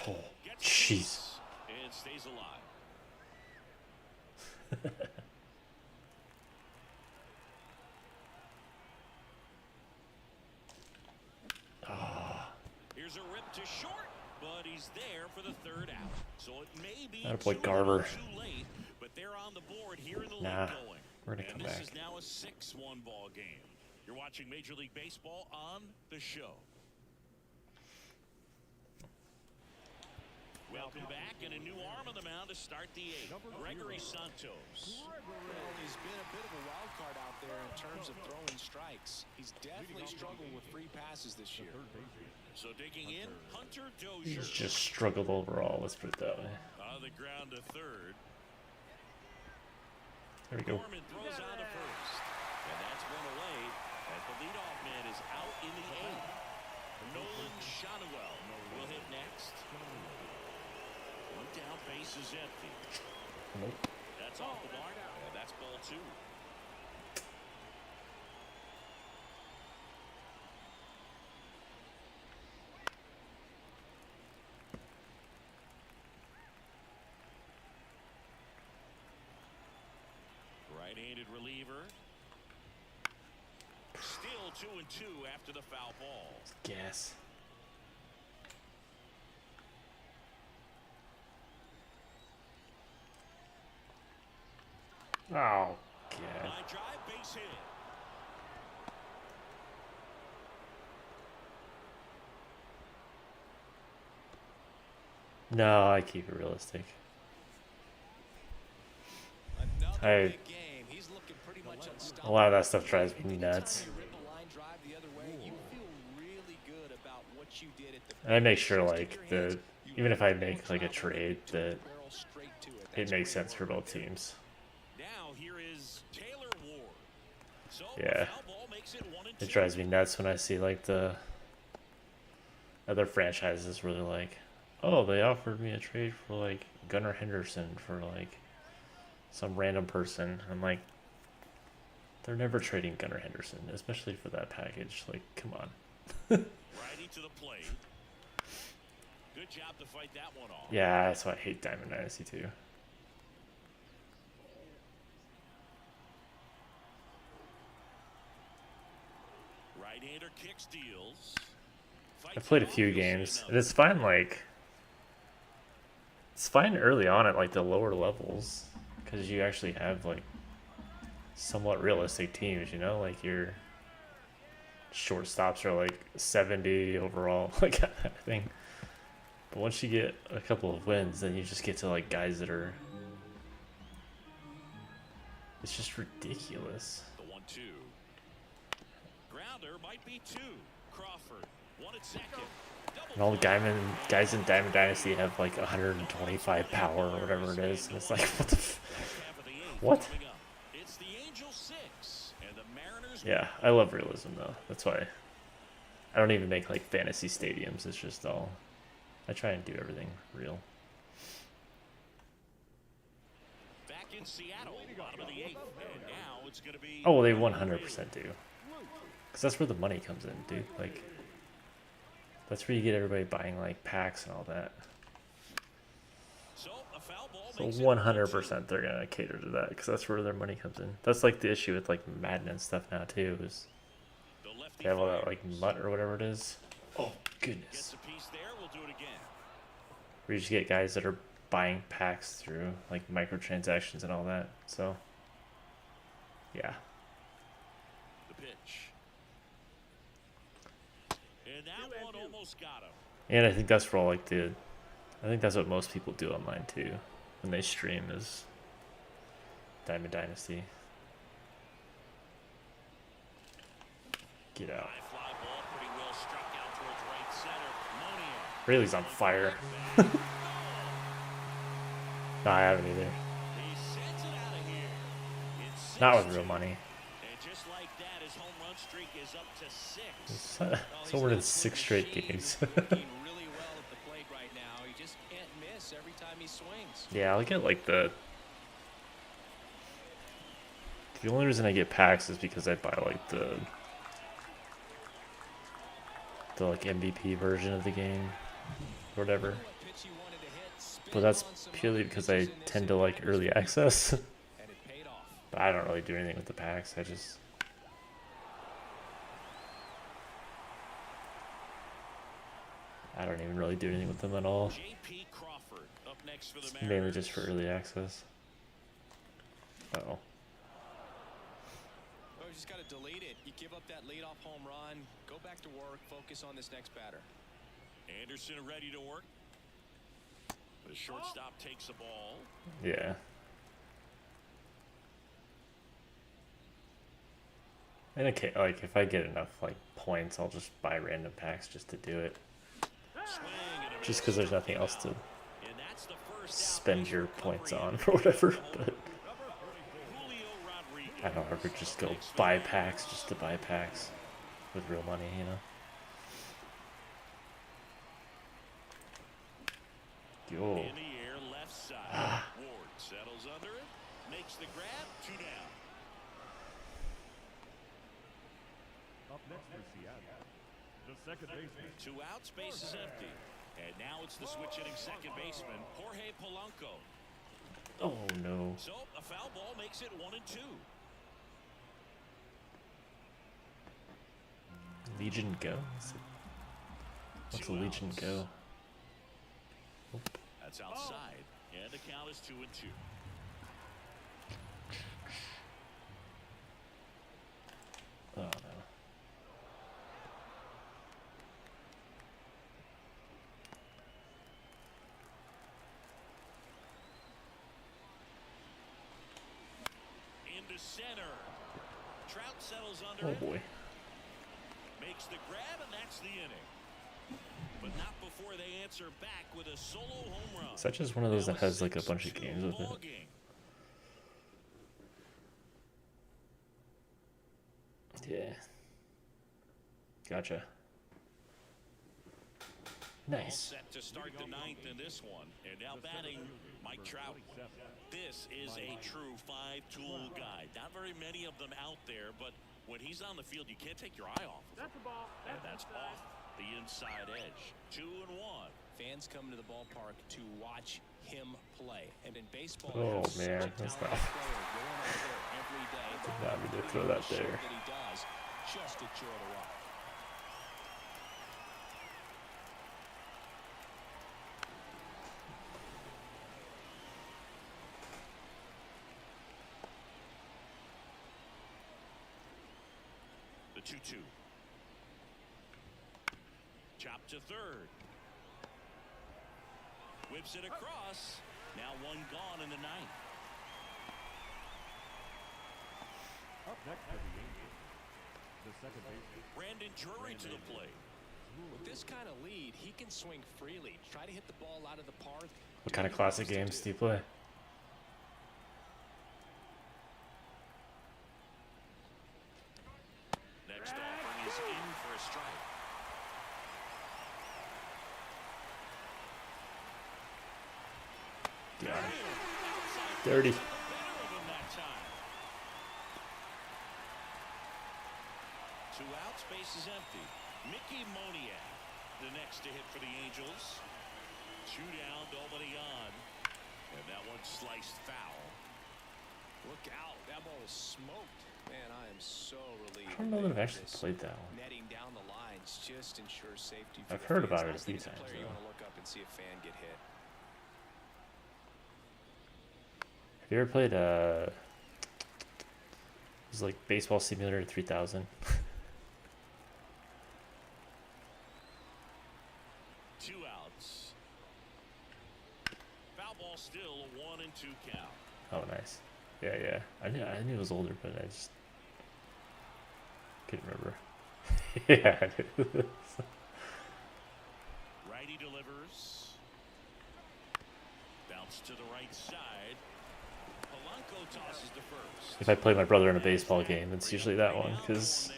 Oh, Gets jeez. loose and stays alive. Here's a rip to short, but he's there for the third out. So it may be Atta boy too Garver. too late, but they're on the board here in the Nah, late going. we're gonna And come this back. is now a 6-1 ball game. You're watching Major League Baseball on the show. Welcome back, and a new arm on the mound to start the 8th. Gregory Santos. Well, he's been a bit of a wild card out there in terms of throwing strikes. He's definitely struggled with free passes this year. So digging in, Hunter He's Dozier. just struggled overall, let's put it that way. On the ground to third. There we go. Norman throws on to first. And that's one away as the leadoff man is out in the 8th. Nolan Shotwell will hit next. One down, base is empty. Nope. That's off the mark, and that's ball 2. Right-handed reliever. Still 2-2 after the foul ball. Gas. Oh, God. Line drive, base hit. No, I keep it realistic. Another I- big game. He's looking pretty much A lot of that unstoppable. stuff drives me Anytime nuts. you rip a line drive the other way, you feel really good about what you did at the And I make plate. sure, Just like, in your hands, you even if I let the make, ball like, a travel, trade, took the that barrel straight to it. it That's makes great sense for work both there. teams. Now here is Taylor Ward. So Yeah. the foul ball makes it 1-2. It drives me nuts when I see, like, the other franchises where they're like, oh, they offered me a trade for, like, Gunnar Henderson for, like, some random person. I'm like, they're never trading Gunnar Henderson, especially for that package. Like, come on. Righty to the plate. Good job to fight that one off. Yeah, that's why I hate Diamond Dynasty too. Right-hander kick steals. I played a few games, and it's fine. Like, it's fine early on at like the lower levels, because you actually have like somewhat realistic teams. You know, like your shortstops are like 70 overall, like that kind of thing. But once you get a couple of wins, then you just get to like guys that are. It's just ridiculous. The 1-2. Grounder might be 2. Crawford, 1 at second. And all the guys in Diamond Dynasty have like 125 power or whatever it is. And it's like, what the Half of the 8th What? coming up. It's the Angel 6 and the Mariners. Yeah, I love realism though. That's why I don't even make like fantasy stadiums. It's just all I try and do everything real. Back in Seattle, bottom of the 8th, and now it's going to be. Oh, well, they 100% do. Because that's where the money comes in, dude. Like, that's where you get everybody buying like packs and all that. So a foul ball So makes it 100% they're gonna cater to that because that's where their money comes in. That's like the issue with like Madden and stuff now too. Is The lefty they have all that fires. like mutt or whatever it is. Oh Gets goodness. a piece there. We'll do it again. Where you just get guys that are buying packs through like microtransactions and all that. So yeah. The pitch. And that one almost got him. And I think that's for all like I think that's what most people do online too when they stream is Diamond Dynasty. Get out. High fly ball, pretty well struck out towards right center. Monia. Rayleigh's on fire. No, I haven't either. He sends it out of here. It's Not with 6-2. real money. And just like that, his home run streak is up to 6. So we're in 6 straight games. Working really well at the plate right now. He just can't miss every time he swings. Yeah, I'll get like the only reason I get packs is because I buy like the like MVP version of the game or whatever. What pitch he wanted to hit, spin But that's on some purely other because I pitches in this tend to like inning. early access. And it paid off. But I don't really do anything with the packs. I don't even really do anything with them at all. J.P. Crawford up next for the It's mainly just for early access. Uh-oh. Oh, you just got to delete it. You give up that leadoff home run, go back to work, focus on this next batter. Anderson ready to work. The shortstop takes the ball. Yeah. And okay, like if I get enough like points, I'll just buy random packs just to do it. Swing and a Just miss. because there's nothing else to And that's the first out. spend your Nice points recovery. on or whatever. But Julio Rodriguez I don't ever just go takes the buy lead. packs just to buy packs with real money, you know. Yo. In the air, left side. Ward settles under it, makes the grab, 2 down. Up next for Seattle, the second baseman. 2 outs, base is empty. And now it's the switch hitting second baseman, Jorge Polanco. Oh no. So a foul ball makes it 1-2. Legion go? What's a Legion go? That's outside, and the count is 2-2. Oh no. Into center. Trout settles under Oh it, boy. makes the grab, and that's the inning. But not before they answer back with a solo home run. Is that just one of those that Now has like a 6-2 bunch of games with ball it? game. Yeah. Gotcha. All Nice. set to start the 9th in this one. And now batting, Mike Trout. This is a true 5-tool guy. Not very many of them out there, but when he's on the field, you can't take your eye off of him. And that's off the inside edge. 2-1. Fans come to the ballpark to watch him play. And in baseball, Oh, there's such man, a that's talented not- player going out there every day. Did not mean to throw that Show there. that he does just a joy to watch. The 2-2. Chop to third. Whips it across. Now 1 gone in the 9th. Up next for the Angels, the second baseman. Brandon Drury to the plate. With this kind of lead, he can swing freely. Try to hit the ball out of the park. What kind of classic games do you play? Next offering is in for a strike. Yeah. Outside Dirty. better of him that time. 2 outs, base is empty. Mickey Moniak, the next to hit for the Angels. 2 down, nobody on. And that one sliced foul. Look out. That ball was smoked. Man, I am so relieved. I don't know that I've that actually this played that one. Netting down the lines just ensures safety. For I've the heard fans. about it I a think few it's times, player you though. want to look up and see a fan get hit. Have you ever played it was like Baseball Simulator 3000? ball still a 1-2 count. Oh, nice. Yeah. I knew it was older, but I just couldn't remember. Yeah, I knew. Righty delivers. Bounce to the right side. Polanco tosses to first. If I play my brother in a baseball game, it's usually that one, because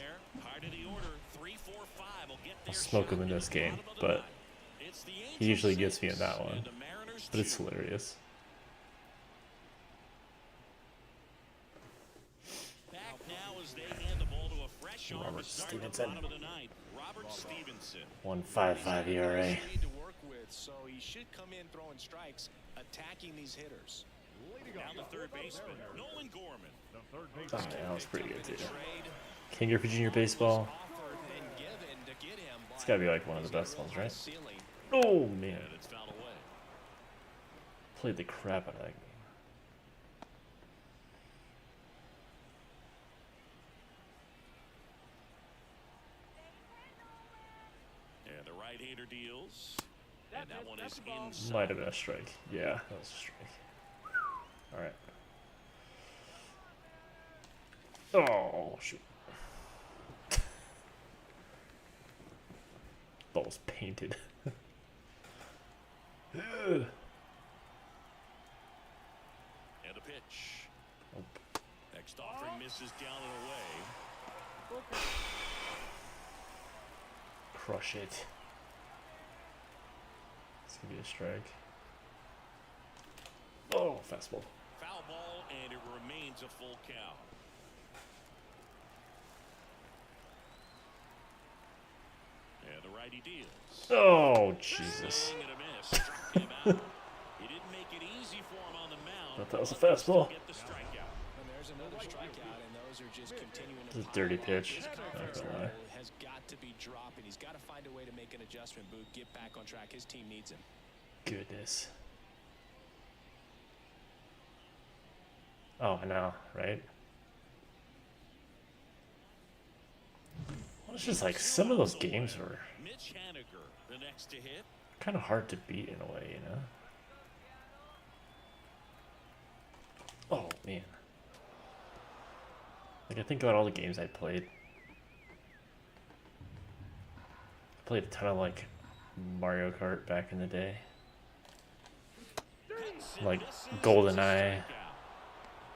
I'll smoke him in this game, but he usually gets me in that one. But it's hilarious. Back now as they hand the ball to a fresh arm Robert to start the Stevenson. bottom of the ninth. Robert Stevenson. 1.55 ERA. Need to work with, so he should come in throwing strikes, attacking these hitters. Down the third baseman, Nolan Gorman. The third Oh, baseman. yeah, that was pretty good too. Trade King Griffey Jr. baseball. offered and given to get him, It's gotta be like one of the best ones, right? ceiling. Oh man, And it's fouled away. played the crap out of that game. And the right-hander deals. And that one is inside. Might have been a strike. Yeah, that was a strike. All right. Oh shoot. Ball's painted. Ugh. And a pitch. Nope. Next offering misses down and away. Crush it. It's gonna be a strike. Oh, fastball. Foul ball, and it remains a full count. And the righty deals. Oh, Jesus. Swing and a miss. Struck him out. He didn't make it easy for him on the mound. Thought that was a but does still fastball. Get the strikeout. And there's another strikeout, and those are just continuing to This is a pile dirty on. pitch. His Not confidence gonna lie. level has got to be dropping. He's got to find a way to make an adjustment, Boot, get back on track. His team needs him. Goodness. Oh, I know, right? Well, it's just like some of those games were Mitch Haniger, the next to hit. kind of hard to beat in a way, you know? Oh, man. Like, I think about all the games I played. I played a ton of, like, Mario Kart back in the day. Like, GoldenEye.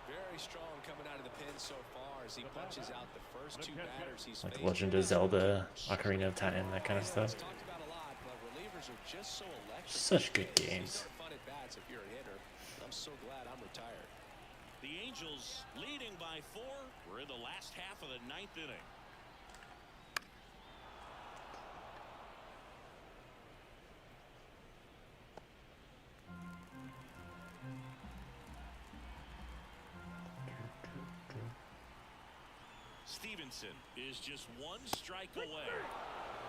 Very strong coming out of the pen so far as he punches out the first two batters he's Like faced. Legend of Zelda, Ocarina of Time, that kind of stuff. It's talked about a lot, but relievers are just so electric. Such good These games. aren't fun at bats if you're a hitter. I'm so glad I'm retired. The Angels leading by 4. We're in the last half of the 9th inning. Stevenson is just one strike away.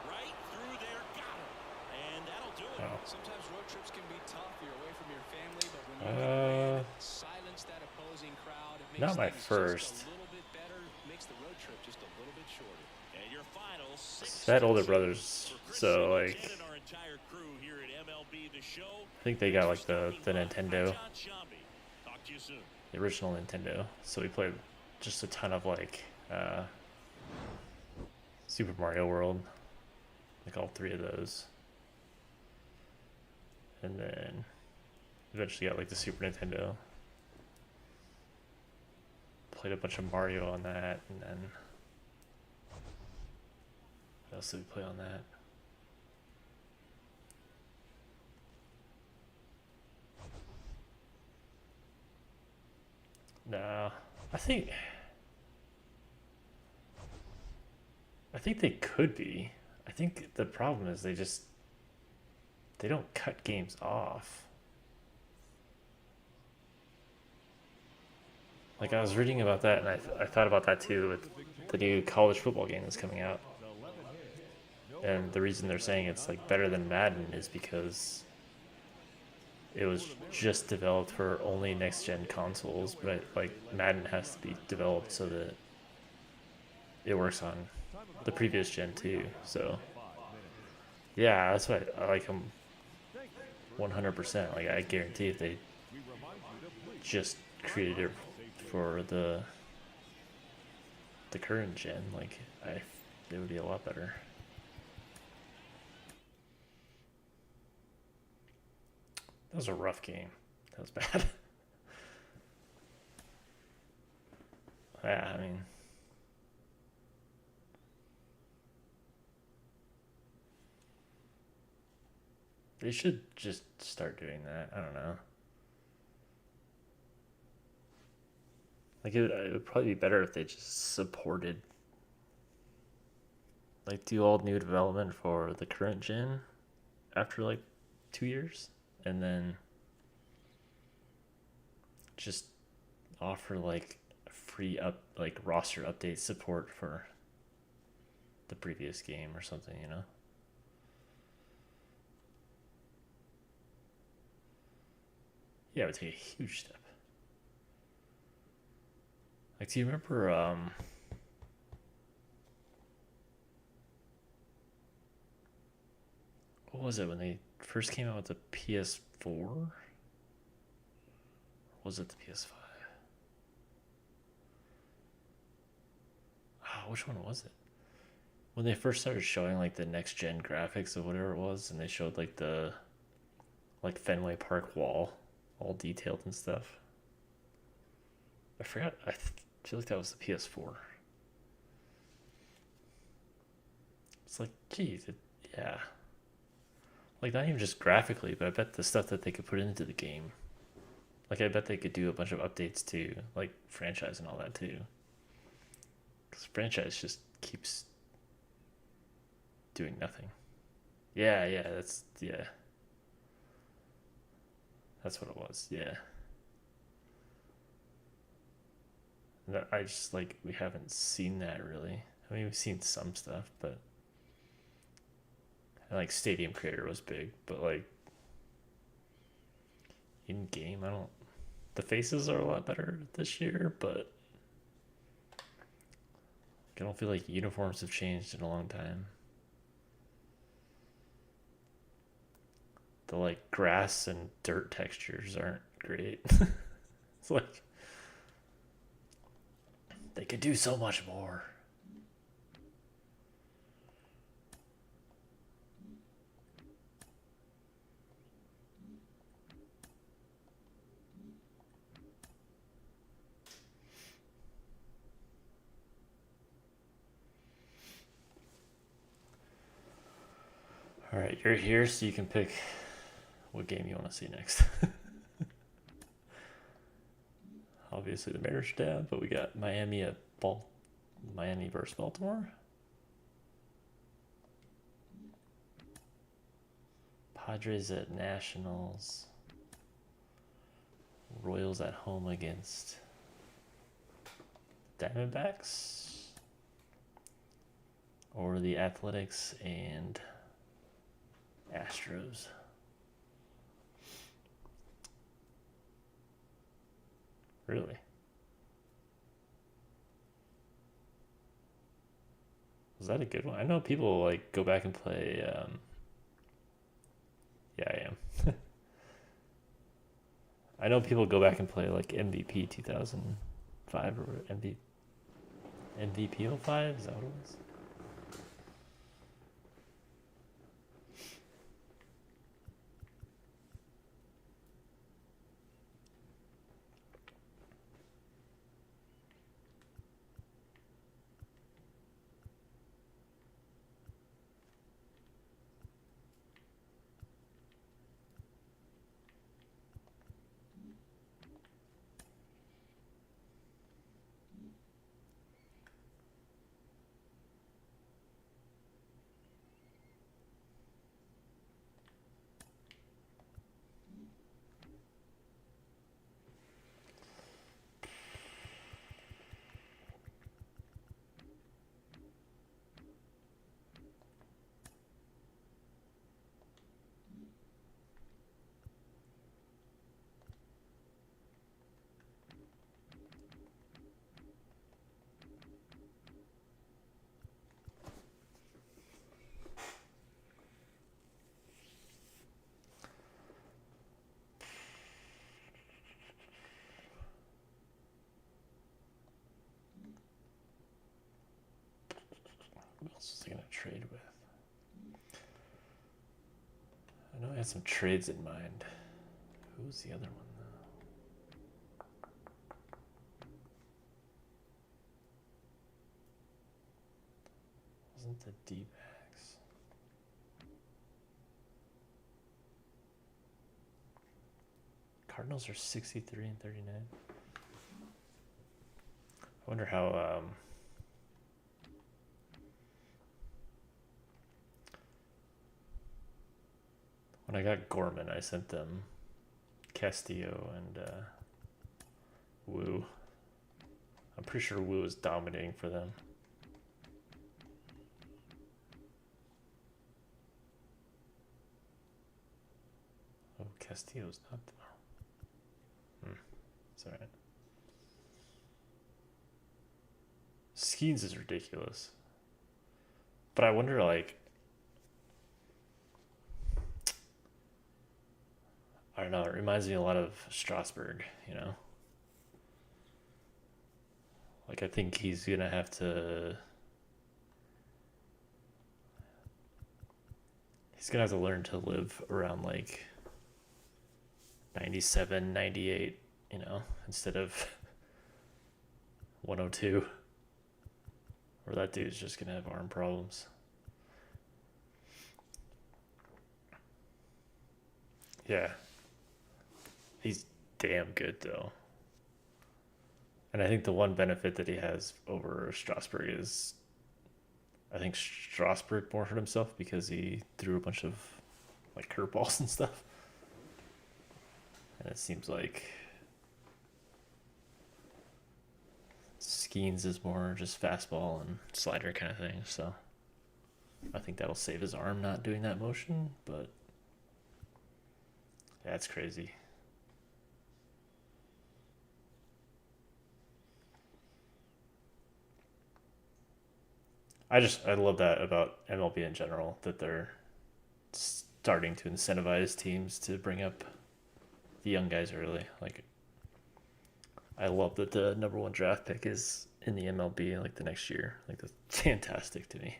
Right through there, got him. And that'll do it. Oh. Sometimes road trips can be tough. You're away from your family, but when you get a win, silence that opposing crowd. It makes Not my things first. just a little bit better. Makes the road trip just a little bit shorter. And your final 6 That older to 2. brothers, For Chris so Singleton like, and our entire crew here at MLB The Show, I think they got like the Nintendo, John Shambi. Talk to you soon. the original Nintendo. So we played just a ton of like Super Mario World, like all 3 of those, and then eventually got like the Super Nintendo. Played a bunch of Mario on that, and then what else did we play on that? Nah, I think they could be. I think the problem is they don't cut games off. Like I was reading about that, and I thought about that too with the new college football game that's coming out. And the reason they're saying it's like better than Madden is because it was just developed for only next gen consoles, but like Madden has to be developed so that it works on the previous gen too. So yeah, that's why I like them 100%. Like I guarantee if they just created it for the current gen, like it would be a lot better. That was a rough game. That was bad. Yeah, I mean, they should just start doing that. I don't know. Like it would probably be better if they just supported, like, do all new development for the current gen after like 2 years, and then just offer like free like roster update support for the previous game or something, you know? Yeah, it would take a huge step. Like, do you remember what was it when they first came out with the PS4? Or was it the PS5? Oh, which one was it? When they first started showing like the next gen graphics of whatever it was, and they showed like the Fenway Park wall all detailed and stuff. I forgot. Feel like that was the PS4. It's like, geez, yeah. Like, not even just graphically, but I bet the stuff that they could put into the game. Like, I bet they could do a bunch of updates to, like, franchise and all that, too. Because franchise just keeps doing nothing. Yeah, yeah. That's what it was, yeah. That I just, like, we haven't seen that, really. I mean, we've seen some stuff, but... And, like, Stadium Creator was big, but, like... In-game, I don't... The faces are a lot better this year, but... I don't feel like uniforms have changed in a long time. The, like, grass and dirt textures aren't great. It's like... They could do so much more. Alright, you're here so you can pick what game you want to see next. Obviously the Mariners down, but we got Miami versus Baltimore. Padres at Nationals. Royals at home against Diamondbacks. Or the Athletics and Astros. Really? Was that a good one? I know people like go back and play. Yeah, I am. I know people go back and play like MVP 2005 or MVP 05. Is that what it was? had some trades in mind. Who was the other one though? Wasn't the D-backs? Cardinals are 63 and 39. I wonder how when I got Gorman, I sent them Castillo and Wu. I'm pretty sure Wu is dominating for them. Oh, Castillo's not. It's alright. Skeens is ridiculous. But I wonder, like, I don't know, it reminds me a lot of Strasburg, you know? Like, I think he's gonna have to. He's gonna have to learn to live around, like, 97, 98, you know, instead of 102. Or that dude's just gonna have arm problems. Yeah. He's damn good though. And I think the one benefit that he has over Strasburg is I think Strasburg more hurt himself because he threw a bunch of like curveballs and stuff. And it seems like Skeens is more just fastball and slider kind of thing, so I think that'll save his arm not doing that motion, but yeah, it's crazy. I love that about MLB in general, that they're starting to incentivize teams to bring up the young guys early. Like, I love that the number one draft pick is in the MLB like the next year. Like, that's fantastic to me.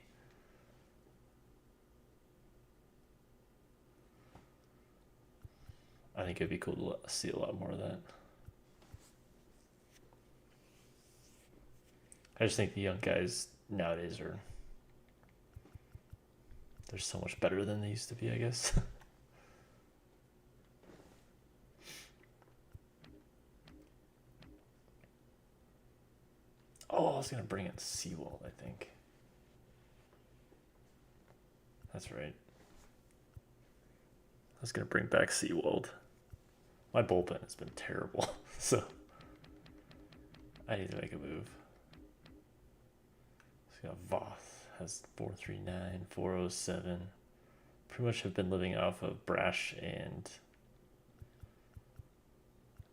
I think it'd be cool to see a lot more of that. I just think the young guys nowadays they're so much better than they used to be, I guess. Oh, I was gonna bring in Seawald, I think. That's right. I was gonna bring back Seawald. My bullpen has been terrible, so I need to make a move. So Voth has 439, 407. Pretty much have been living off of Brash and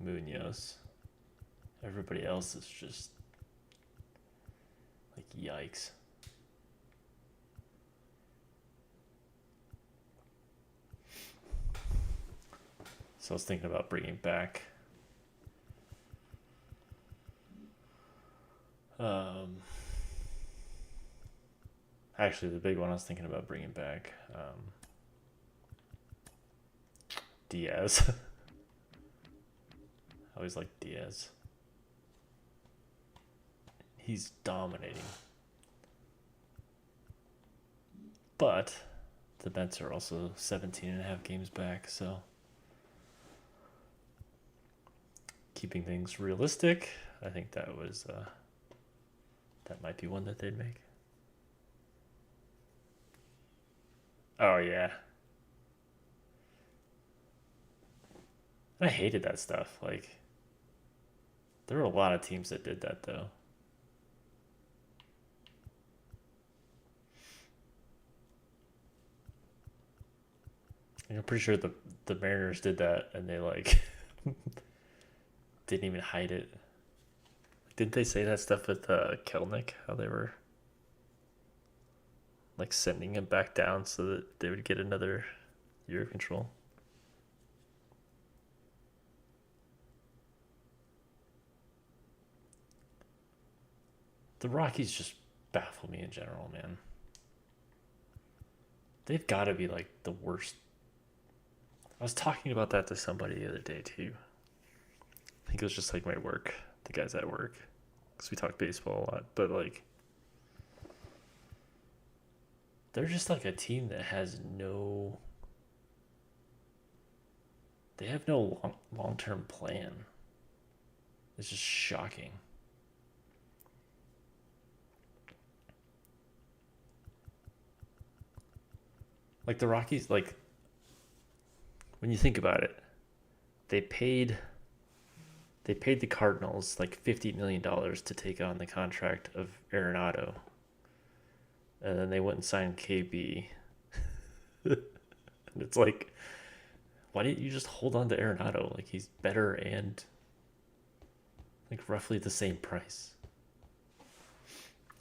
Munoz. Everybody else is just like yikes. So I was thinking about bringing back actually the big one I was thinking about bringing back Diaz. I always like Diaz. He's dominating. But the Mets are also 17 and a half games back, so keeping things realistic, I think that was that might be one that they'd make. Oh yeah. I hated that stuff. Like, there were a lot of teams that did that though. And I'm pretty sure the Mariners did that and they like didn't even hide it. Didn't they say that stuff with Kelnick? How they were like sending him back down so that they would get another year of control. The Rockies just baffle me in general, man. They've got to be like the worst I was talking about that to somebody the other day too. I think it was just like my work, the guys at work, because we talk baseball a lot. But like, they're just like a team that has no. They have no long term plan. It's just shocking. Like the Rockies, like when you think about it, they paid the Cardinals like $50 million to take on the contract of Arenado, and then they went and signed KB. And it's like, why didn't you just hold on to Arenado? Like he's better and like roughly the same price.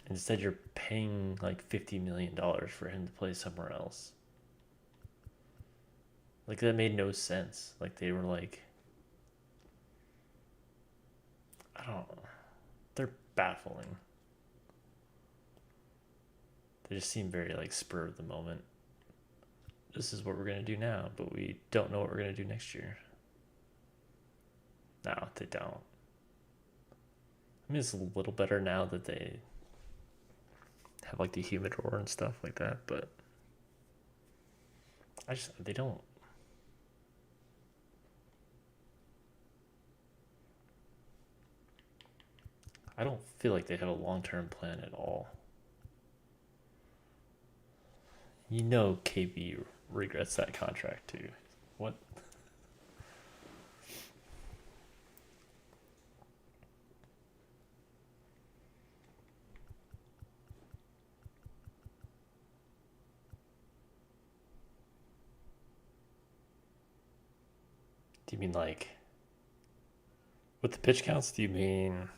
Instead, you're paying like $50 million for him to play somewhere else. Like that made no sense. Like they were like, I don't know. They're baffling. They just seem very like spur of the moment. This is what we're gonna do now, but we don't know what we're gonna do next year. No, they don't. I mean, it's a little better now that they have like the humidor and stuff like that, but they don't. I don't feel like they have a long-term plan at all. You know, KB regrets that contract too. What? Do you mean like with the pitch counts? Do you mean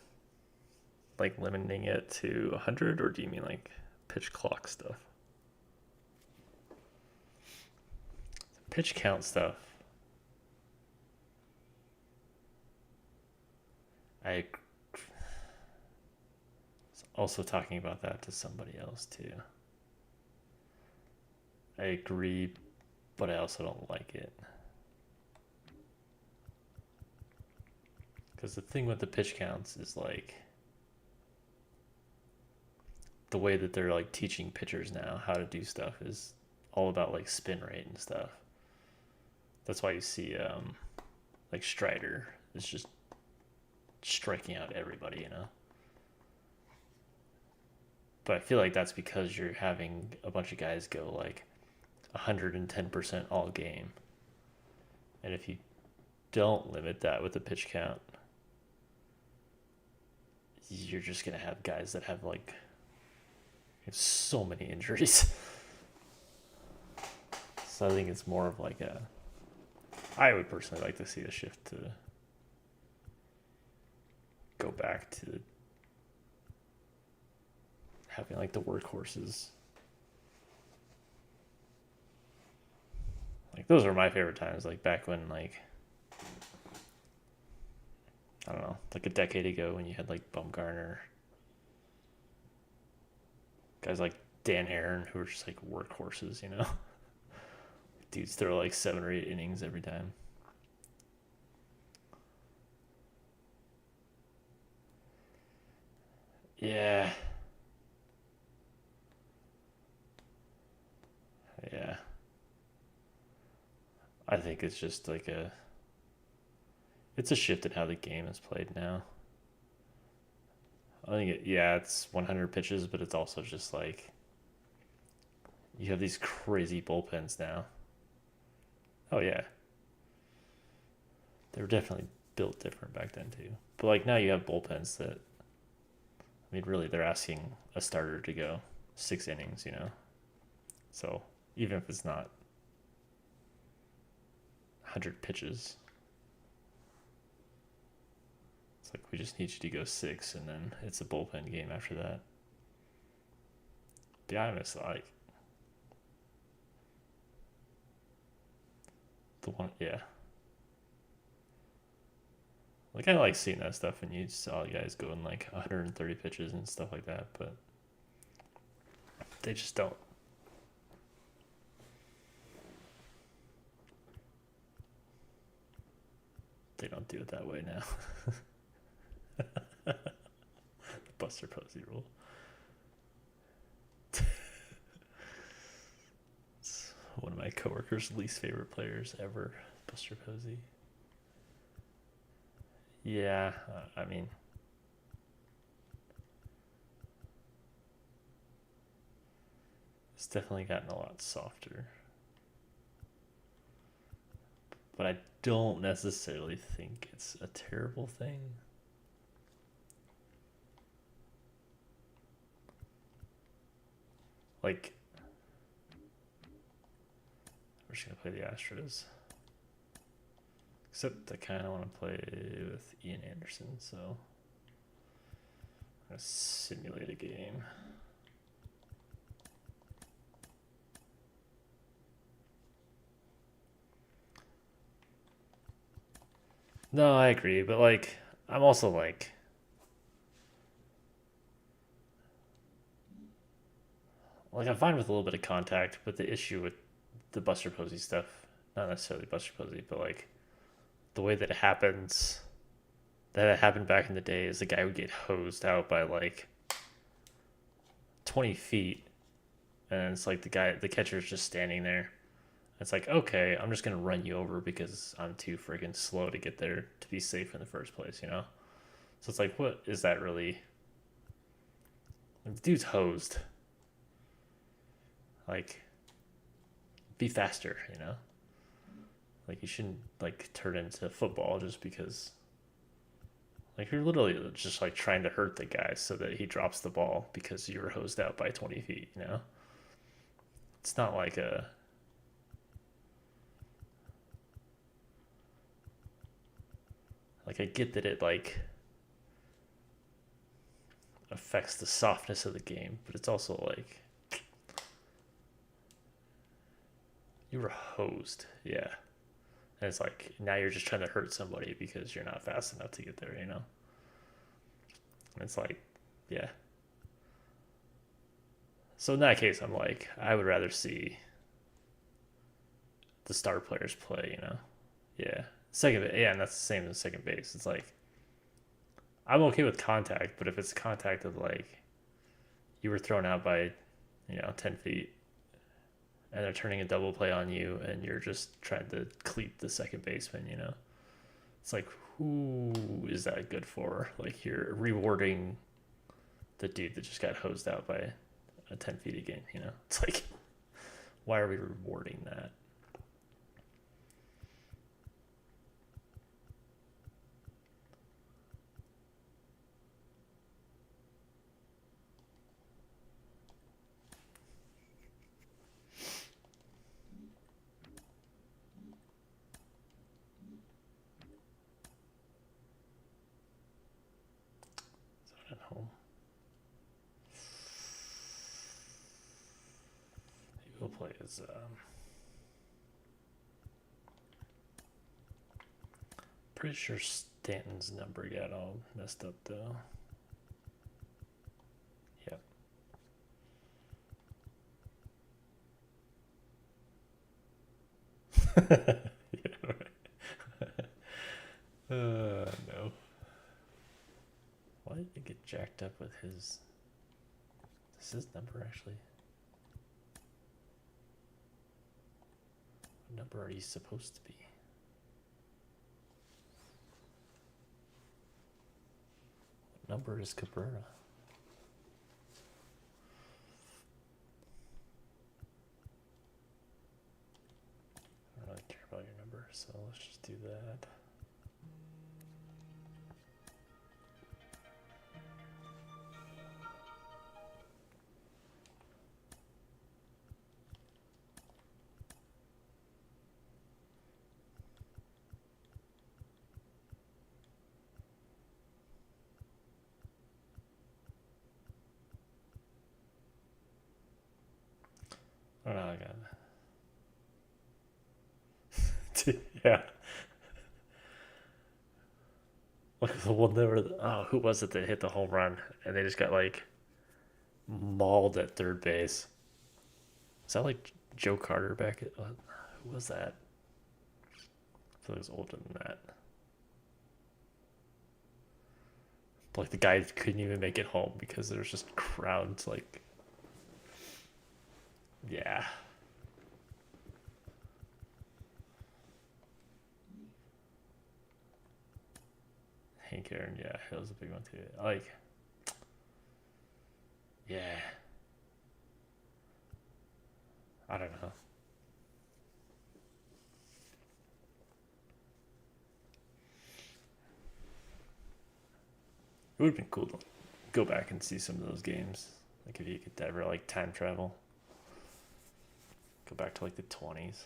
like limiting it to 100, or do you mean like pitch clock stuff? Pitch count stuff. I was also talking about that to somebody else too. I agree, but I also don't like it. Because the thing with the pitch counts is like the way that they're like teaching pitchers now how to do stuff is all about like spin rate and stuff. That's why you see like Strider is just striking out everybody, you know. But I feel like that's because you're having a bunch of guys go like 110% all game. And if you don't limit that with the pitch count, you're just going to have guys that have like so many injuries. So I think it's more of like I would personally like to see a shift to go back to having like the workhorses. Like those are my favorite times, like back when like I don't know, like a decade ago when you had like Bumgarner, guys like Dan Aaron who were just like workhorses, you know. Dudes throw like 7 or 8 innings every time. Yeah. Yeah. I think it's just like it's a shift in how the game is played now. I think it's 100 pitches, but it's also just like you have these crazy bullpens now. Oh yeah. They were definitely built different back then too. But like now you have bullpens that I mean really they're asking a starter to go 6 innings, you know. So even if it's not 100 pitches, it's like we just need you to go 6 and then it's a bullpen game after that. Be honest, like the one, yeah. Like I like seeing that stuff, and you saw guys going like 130 pitches and stuff like that, but they just don't. they don't do it that way now. The Buster Posey rule. It's one of my coworkers' least favorite players ever, Buster Posey. Yeah, I mean, it's definitely gotten a lot softer. But I don't necessarily think it's a terrible thing. Like, we're just gonna play the Astros. Except I kind of want to play with Ian Anderson, so I'm gonna simulate a game. No, I agree, but like, I'm also like, I'm fine with a little bit of contact, but the issue with the Buster Posey stuff, not necessarily Buster Posey, but like the way that it happens, that it happened back in the day, is the guy would get hosed out by like 20 feet, and it's like the catcher's just standing there. It's like, okay, I'm just gonna run you over because I'm too freaking slow to get there to be safe in the first place, you know? So it's like, what is that really? Like, the dude's hosed. Like, be faster, you know? Like, you shouldn't like turn into football just because, like, you're literally just like trying to hurt the guy so that he drops the ball because you were hosed out by 20 feet, you know? It's not like a, like, I get that it like affects the softness of the game, but it's also like, you were hosed, yeah. And it's like, now you're just trying to hurt somebody because you're not fast enough to get there, you know? And it's like, yeah. So in that case, I'm like, I would rather see the star players play, you know? Yeah. Yeah, and that's the same as second base. It's like, I'm okay with contact, but if it's contact of like, you were thrown out by, 10 feet, and they're turning a double play on you, and you're just trying to cleat the second baseman, you know? It's like, who is that good for? Like, you're rewarding the dude that just got hosed out by a 10 feet again, you know? It's like, why are we rewarding that? At home. Maybe we'll play as pretty sure Stanton's number got all messed up though. Yep. Yeah, right. No. Why did it get jacked up with his? This is his number actually. What number are you supposed to be? What number is Cabrera? I don't really care about your number, so let's just do that. I don't know, I got yeah. Like the one that were, oh, who was it that hit the home run and they just got like mauled at third base? Is that like Joe Carter back at, who was that? I feel like it was older than that. Like the guy couldn't even make it home because there was just crowds. Like, yeah. Hank Aaron, yeah, that was a big one too. Like, yeah. I don't know. It would have been cool to go back and see some of those games. Like if you could ever like time travel. Go back to like the 20s.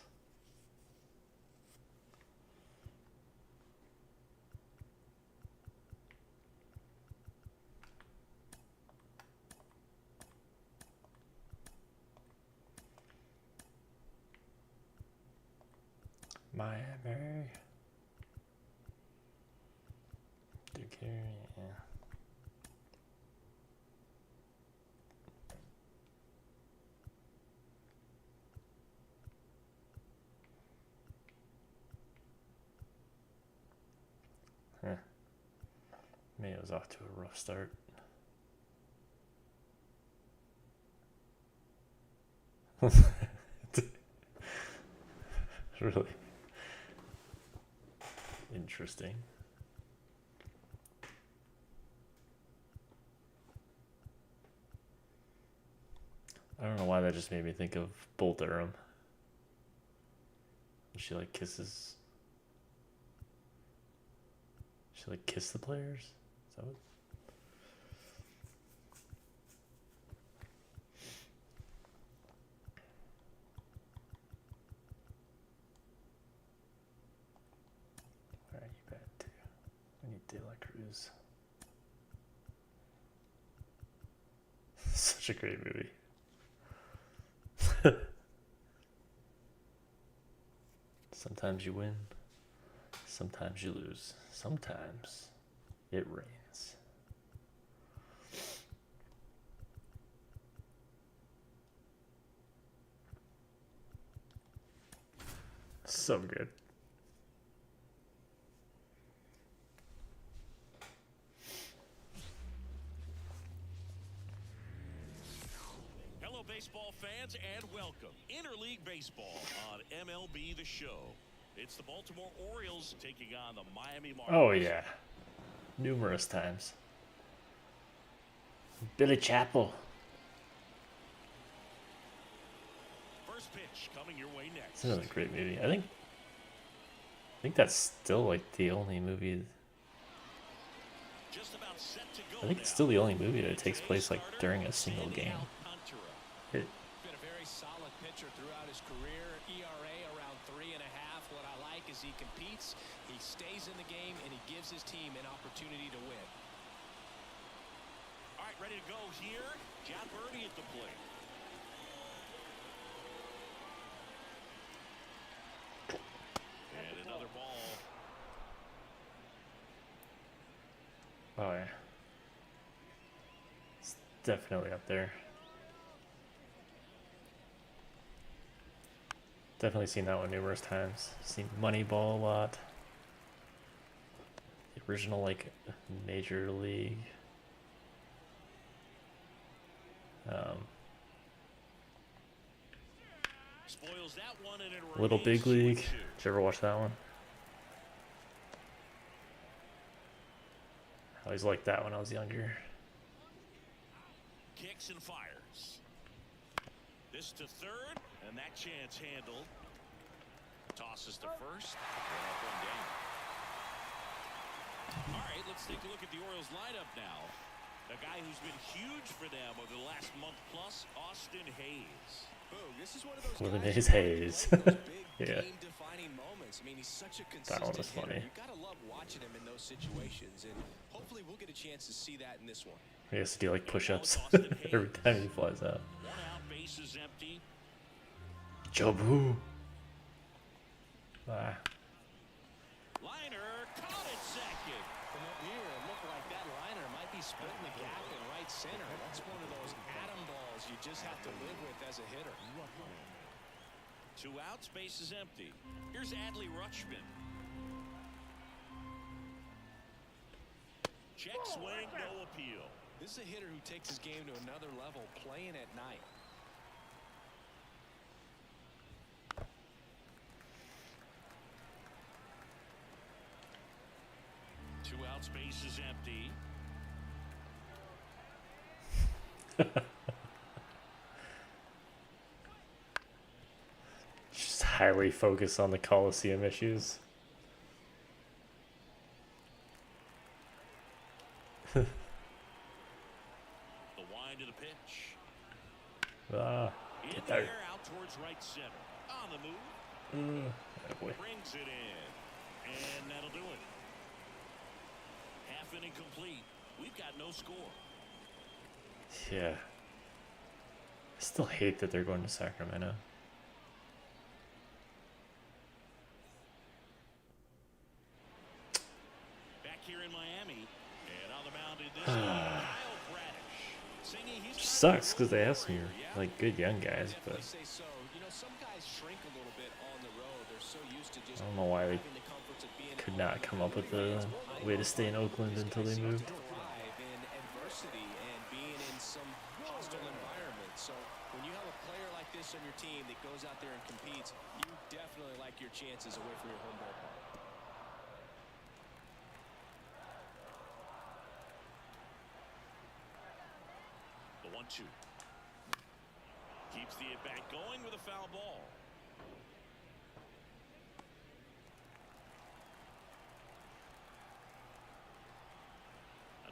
Miami. Duke here, yeah. Huh. Mayo's off to a rough start. Really interesting. I don't know why that just made me think of Bull Durham. She like kisses. She like kiss the players. Is that what? All right, you bad too. I need De La Cruz. Such a great movie. Sometimes you win, sometimes you lose, sometimes it rains. So good. Hello, baseball fans, and welcome. Interleague Baseball on MLB The Show. It's the Baltimore Orioles taking on the Miami Marlins. Oh yeah, numerous times. Billy Chapel. First pitch coming your way next. It's another great movie. I think that's still like the only movie. Just about set to go. I think it's still the only movie that takes place like during a single game. Been a very solid pitcher throughout his career. ERA around 3.5. What I like is he competes, he stays in the game, and he gives his team an opportunity to win. All right, ready to go here. John Birdie at the plate. And another ball. Oh yeah, it's definitely up there. Definitely seen that one numerous times. Seen Moneyball a lot. The original like Major League. Spoils that one, and it Little remains Big League. 2-2. Did you ever watch that one? I always liked that when I was younger. Kicks and fires. This to third, and that chance handled. Tosses to first. And up and down. All right, let's take a look at the Orioles lineup now. The guy who's been huge for them over the last month plus, Austin Hayes. Boom, this is one of those Living guys his who really Hayes. play those big Yeah. game-defining moments. I mean, he's such a That one consistent was funny. hitter. You gotta love watching him in those situations, and hopefully we'll get a chance to see that in this one. He has to do like push-ups Austin Hayes. every time he flies out. One out, bases empty. Jobu. Ah. Liner caught at second. From up here, it looked like that liner might be splitting the gap in right center. That's one of those atom balls you just have to live with as a hitter. 2 outs, bases empty. Here's Adley Rutschman. Check swing, no appeal. This is a hitter who takes his game to another level playing at night. 2 out, space is empty. Just highly focused on the Coliseum issues. The wind of the pitch. Ah, In get the there. air, out towards right center. On the move, Boy. brings it in. And that'll do it. Half inning complete. We've got no score. Yeah. I still hate that they're going to Sacramento. Back here in Miami. And on the mound in this one, Kyle Bradish. Singing, he's got Sucks a because they good have some career, yeah. like good young guys, Definitely but say so. You know, some guys shrink a little bit on the road. They're so used to just I don't know why they having the comforts of being could home not with come the up with fans a behind way to them. stay in Oakland These until guys they seem moved. to thrive in adversity and being in some hostile environment. So when you have a player like this on your team that goes out there and competes, you definitely like your chances away from your home ballpark. The 1-2. Keeps the at-bat going with a foul ball.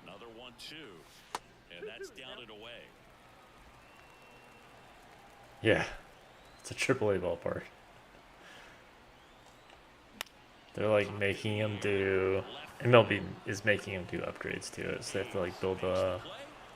Another 1-2. And that's down and away. Yeah, it's a AAA ballpark. They're like making him do. MLB is making him do upgrades to it, so they have to like build a.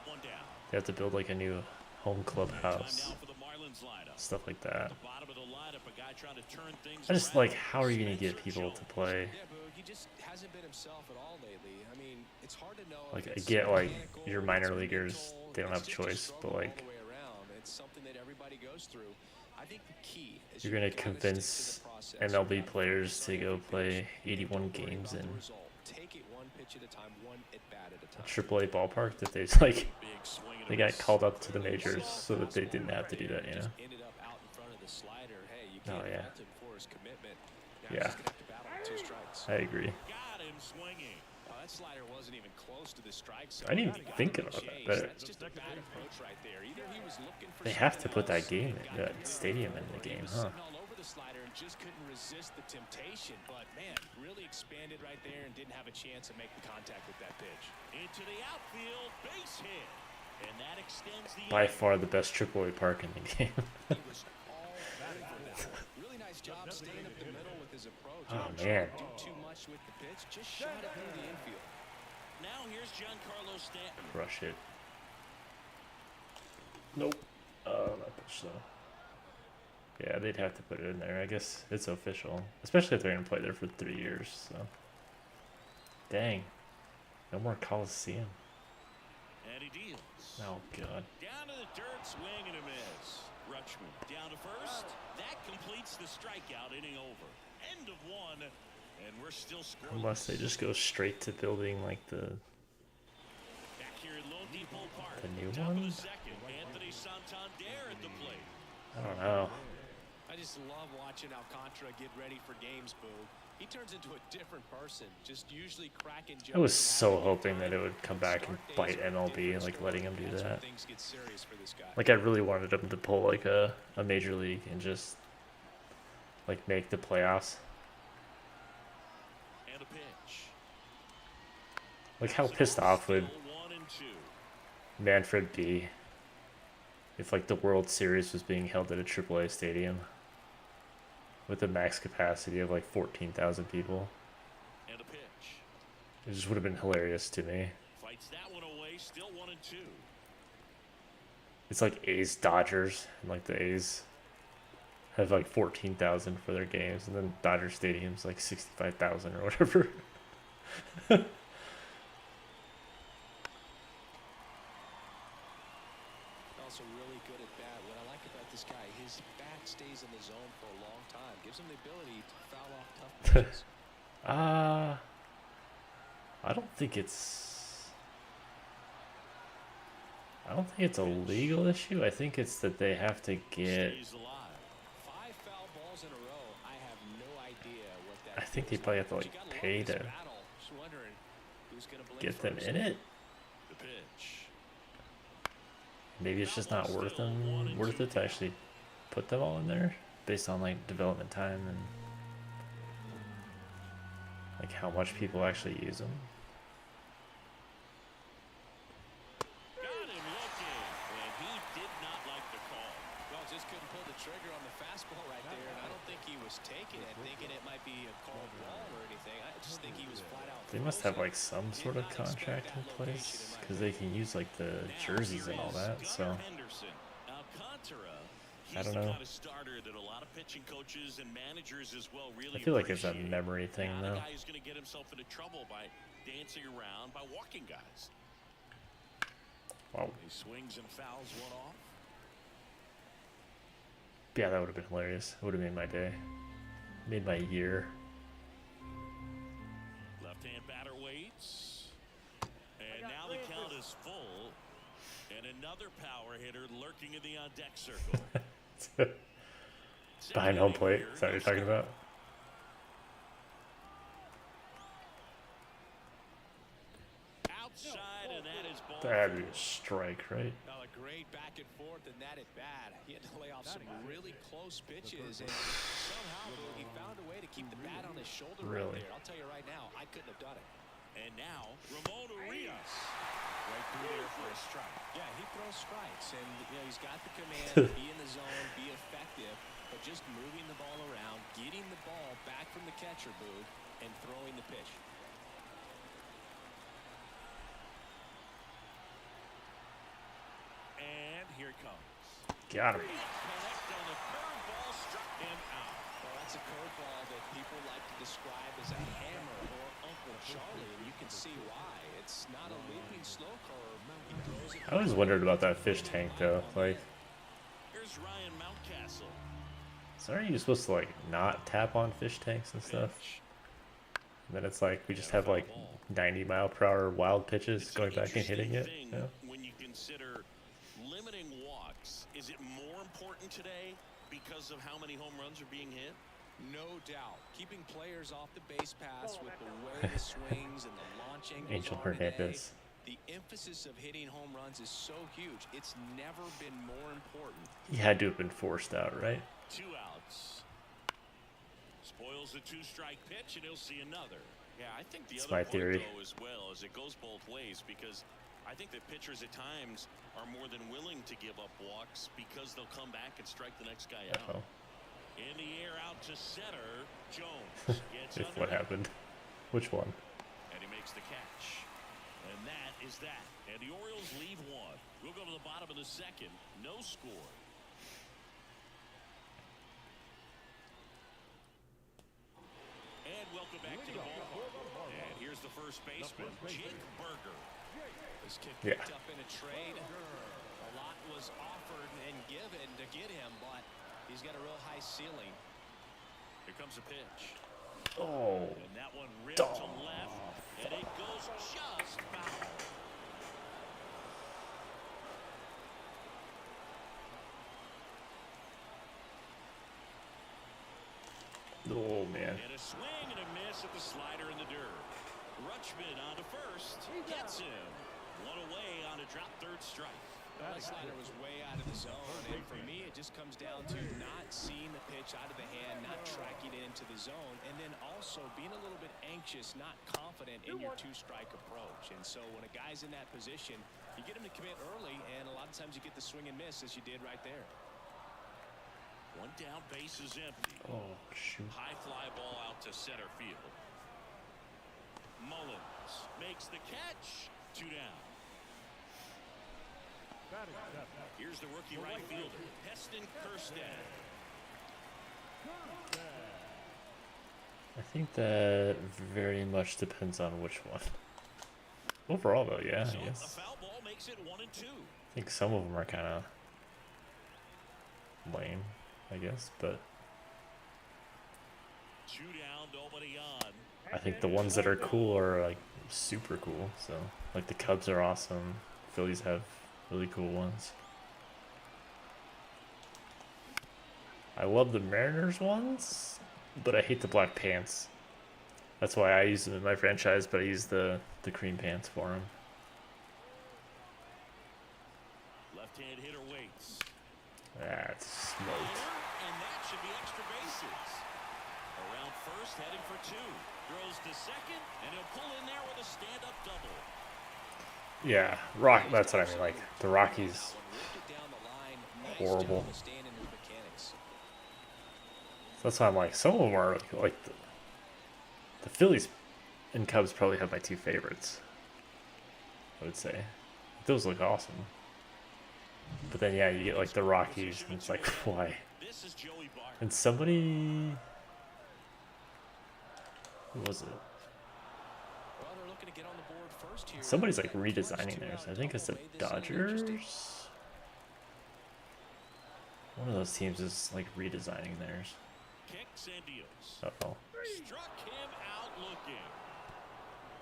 One down. They have to build like a new home Time clubhouse, now for the Marlins lineup. stuff like that. The bottom of the lineup, a guy trying to turn things I just around. like, how are you gonna get people to play? Yeah, Boog, he just hasn't been himself at all lately. I mean, it's hard to know. Like, if I it's get, like, mechanical, your it's minor mental, leaguers, they don't it's have a just a choice, struggle but, all like, the way around. It's something that everybody goes through. I think the key is you're you gonna gotta convince stick to the process. MLB You gotta players focus to on go every play pitch, and 81 don't worry games about in the result. Take it one pitch at a time, one at bat at a a time. AAA ballpark that they like Big swing and they a got miss. called up to the majors so that they didn't have to do that, you know? Just ended up out in front of the slider. Hey, you Oh, can't yeah. fault him for his commitment. Now Yeah. he's just gonna have to battle with 2 strikes. I agree. Got him swinging. That slider wasn't even close to the strike zone. I didn't even Gotta think give him about a that, chase. but- That's just a bad approach right there. Either he was looking for They have to something put that else, game got in the that move, stadium in the or he game, was huh? sitting all over the slider and just couldn't resist the temptation. But man, really expanded right there and didn't have a chance to make the contact with that pitch. Into the outfield, base hit. And that extends the By inning. far the best AAA park in the game. He was all over that one. Really nice job staying up the middle with his approach. He Oh, didn't try man. to do too much with the pitch. Just shot it through the infield. Now here's Giancarlo Stanton. Crush it. Nope. Not pitch though. Yeah, they'd have to put it in there. I guess it's official. Especially if they're gonna play there for 3 years, so. Dang. No more Coliseum. And he deals. Oh god. Down to the dirt, swing and a miss. Rutschman down to first. That completes the strikeout, inning over. End of 1, and we're still scoring. Unless they just go straight to building like the Back here in Lone Depot Park. The new Top of one? the second, Anthony Santander at the plate. I don't know. I just love watching Alcantara get ready for games, Boo. He turns into a different person, just usually cracking jokes. I was and so having a good hoping that time. it would come back and Start bite days are a MLB, different like story. letting him do That's when that. things get serious for this guy. Like I really wanted him to pull like a major league and just like make the playoffs. And a pitch. Like how pissed off would Still 1 and 2. Manfred be if like the World Series was being held at a AAA stadium with a max capacity of like 14,000 people? And a pitch. It just would have been hilarious to me. Fights that one away, still 1 and 2. It's like A's Dodgers, and like the A's have like 14,000 for their games, and then Dodger Stadium's like 65,000 or whatever. Also really good at bat. What I like about this guy, his bat stays in the zone for a long time. Gives him the ability to foul off tough pitches. I don't think it's I don't think it's a legal issue. I think it's that they have to get. Stays alive. 5 foul balls in a row. I have no idea what I that think they feels probably like, have to but like you gotta love pay this to battle. Just wondering who's gonna blink get them first. in it. The pitch. Maybe it's just not worth Still 1 and worth 2 it to down. actually put them all in there based on like development time and like how much people actually use them. Got him looking, and he did not like the call. Well, just couldn't pull the trigger on the fastball right there, and I don't think he was taking it, thinking it might be a called ball or anything. I just think he was flat out. They must have frozen. like some Did sort of not expect contract that in location, place in my because they can use like the Now jerseys here and all is that. So Gunnar Henderson. Alcantara, I he's don't the know. kind of starter that a lot of pitching coaches and managers as well really I feel like it's a appreciate. memory thing Now though. the guy who's going to get himself into trouble by dancing around, by walking guys. Wow. He swings and fouls one off. Yeah, that would have been hilarious. It would have made my day, made my year. Left-hand batter waits. And now the count is full. And another power hitter lurking in the on-deck circle. Behind home plate. Is that what you're talking about? Outside, and that is ball That'd be four. a strike, right? Well, a great back and forth, and that at bat. He had to lay off some really close pitches, and somehow he found a way to keep the bat on his shoulder Really? right there. I'll tell you right now, I couldn't have done it. And now, Ramon Urias. Right through there for a strike. Yeah, he throws strikes, and he's got the command, be in the zone, be effective, but just moving the ball around, getting the ball back from the catcher booth, and throwing the pitch. And here it comes. Got him. Connect on the curveball, struck him out. Well, that's a curveball that people like to describe as a hammer or Uncle Charlie, and you can see why. It's not a looping slow curve. He throws it I always wondered about that fish tank though. Like, Here's Ryan Mountcastle. so aren't you supposed to like not tap on fish tanks and stuff? Pitch. And then it's like we just have like 90-mile-per-hour wild pitches It's going an back and hitting it. interesting You know? thing when you consider limiting walks. Is it more important today because of how many home runs are being hit? no doubt. Keeping players off the base pass with the way the swings and the launch angles Angel are today. Hernandez. The emphasis of hitting home runs is so huge. It's never been more important. He had to have been forced out, right? 2 outs. Spoils the 2-strike pitch, and he'll see another. Yeah, I think the That's other my point, theory. though, as well, is it goes both ways, because I think that pitchers at times are more than willing to give up walks because they'll come back and strike the next guy out. Uh-oh. In the air out to center, Jones gets If under what it, happened? Which one? and he makes the catch. And that is that. And the Orioles leave one. We'll go to the bottom of the second. No score. And welcome back to the ballpark. And here's the first baseman, Jake Berger. This kid Yeah. picked up in a trade. A lot was offered and given to get him, but he's got a real high ceiling. Here comes a pitch. Oh, And that one ripped to left. And it goes just foul. oh man. And a swing and a miss at the slider in the dirt. Rutschman on to first. Gets him. One away on a drop third strike. Well, that slider was way out of the zone, and for me, it just comes down to not seeing the pitch out of the hand, not tracking it into the zone, and then also being a little bit anxious, not confident in your 2-strike approach. And so when a guy's in that position, you get him to commit early, and a lot of times you get the swing and miss, as you did right there. One down, base is empty. Oh shoot. High fly ball out to center field. Mullins makes the catch. 2 down. Batting seventh. Here's the rookie right fielder, Heston Kjerstad. I think that very much depends on which one. Overall, though, yeah, So I a guess. foul ball makes it 1-2. I think some of them are kind of lame, I guess, but 2 down, nobody on. I think the ones that are cool are like super cool. So, like the Cubs are awesome. Phillies have really cool ones. I love the Mariners ones, but I hate the black pants. That's why I use them in my franchise, but I use the cream pants for them. Left-hand hitter waits. That's smoked. And that should be extra bases. Around first, heading for two. Throws to second, and he'll pull in there with a stand-up double. Yeah, that's what I mean. Like the Rockies, horrible. That's why I'm like, some of them are like the Phillies and Cubs probably have my two favorites. I would say those look awesome. But then yeah, you get like the Rockies, and it's like why? And somebody, who was it? Somebody's like redesigning theirs. I think it's the Dodgers. One of those teams is like redesigning theirs. Uh-oh. Struck him out looking.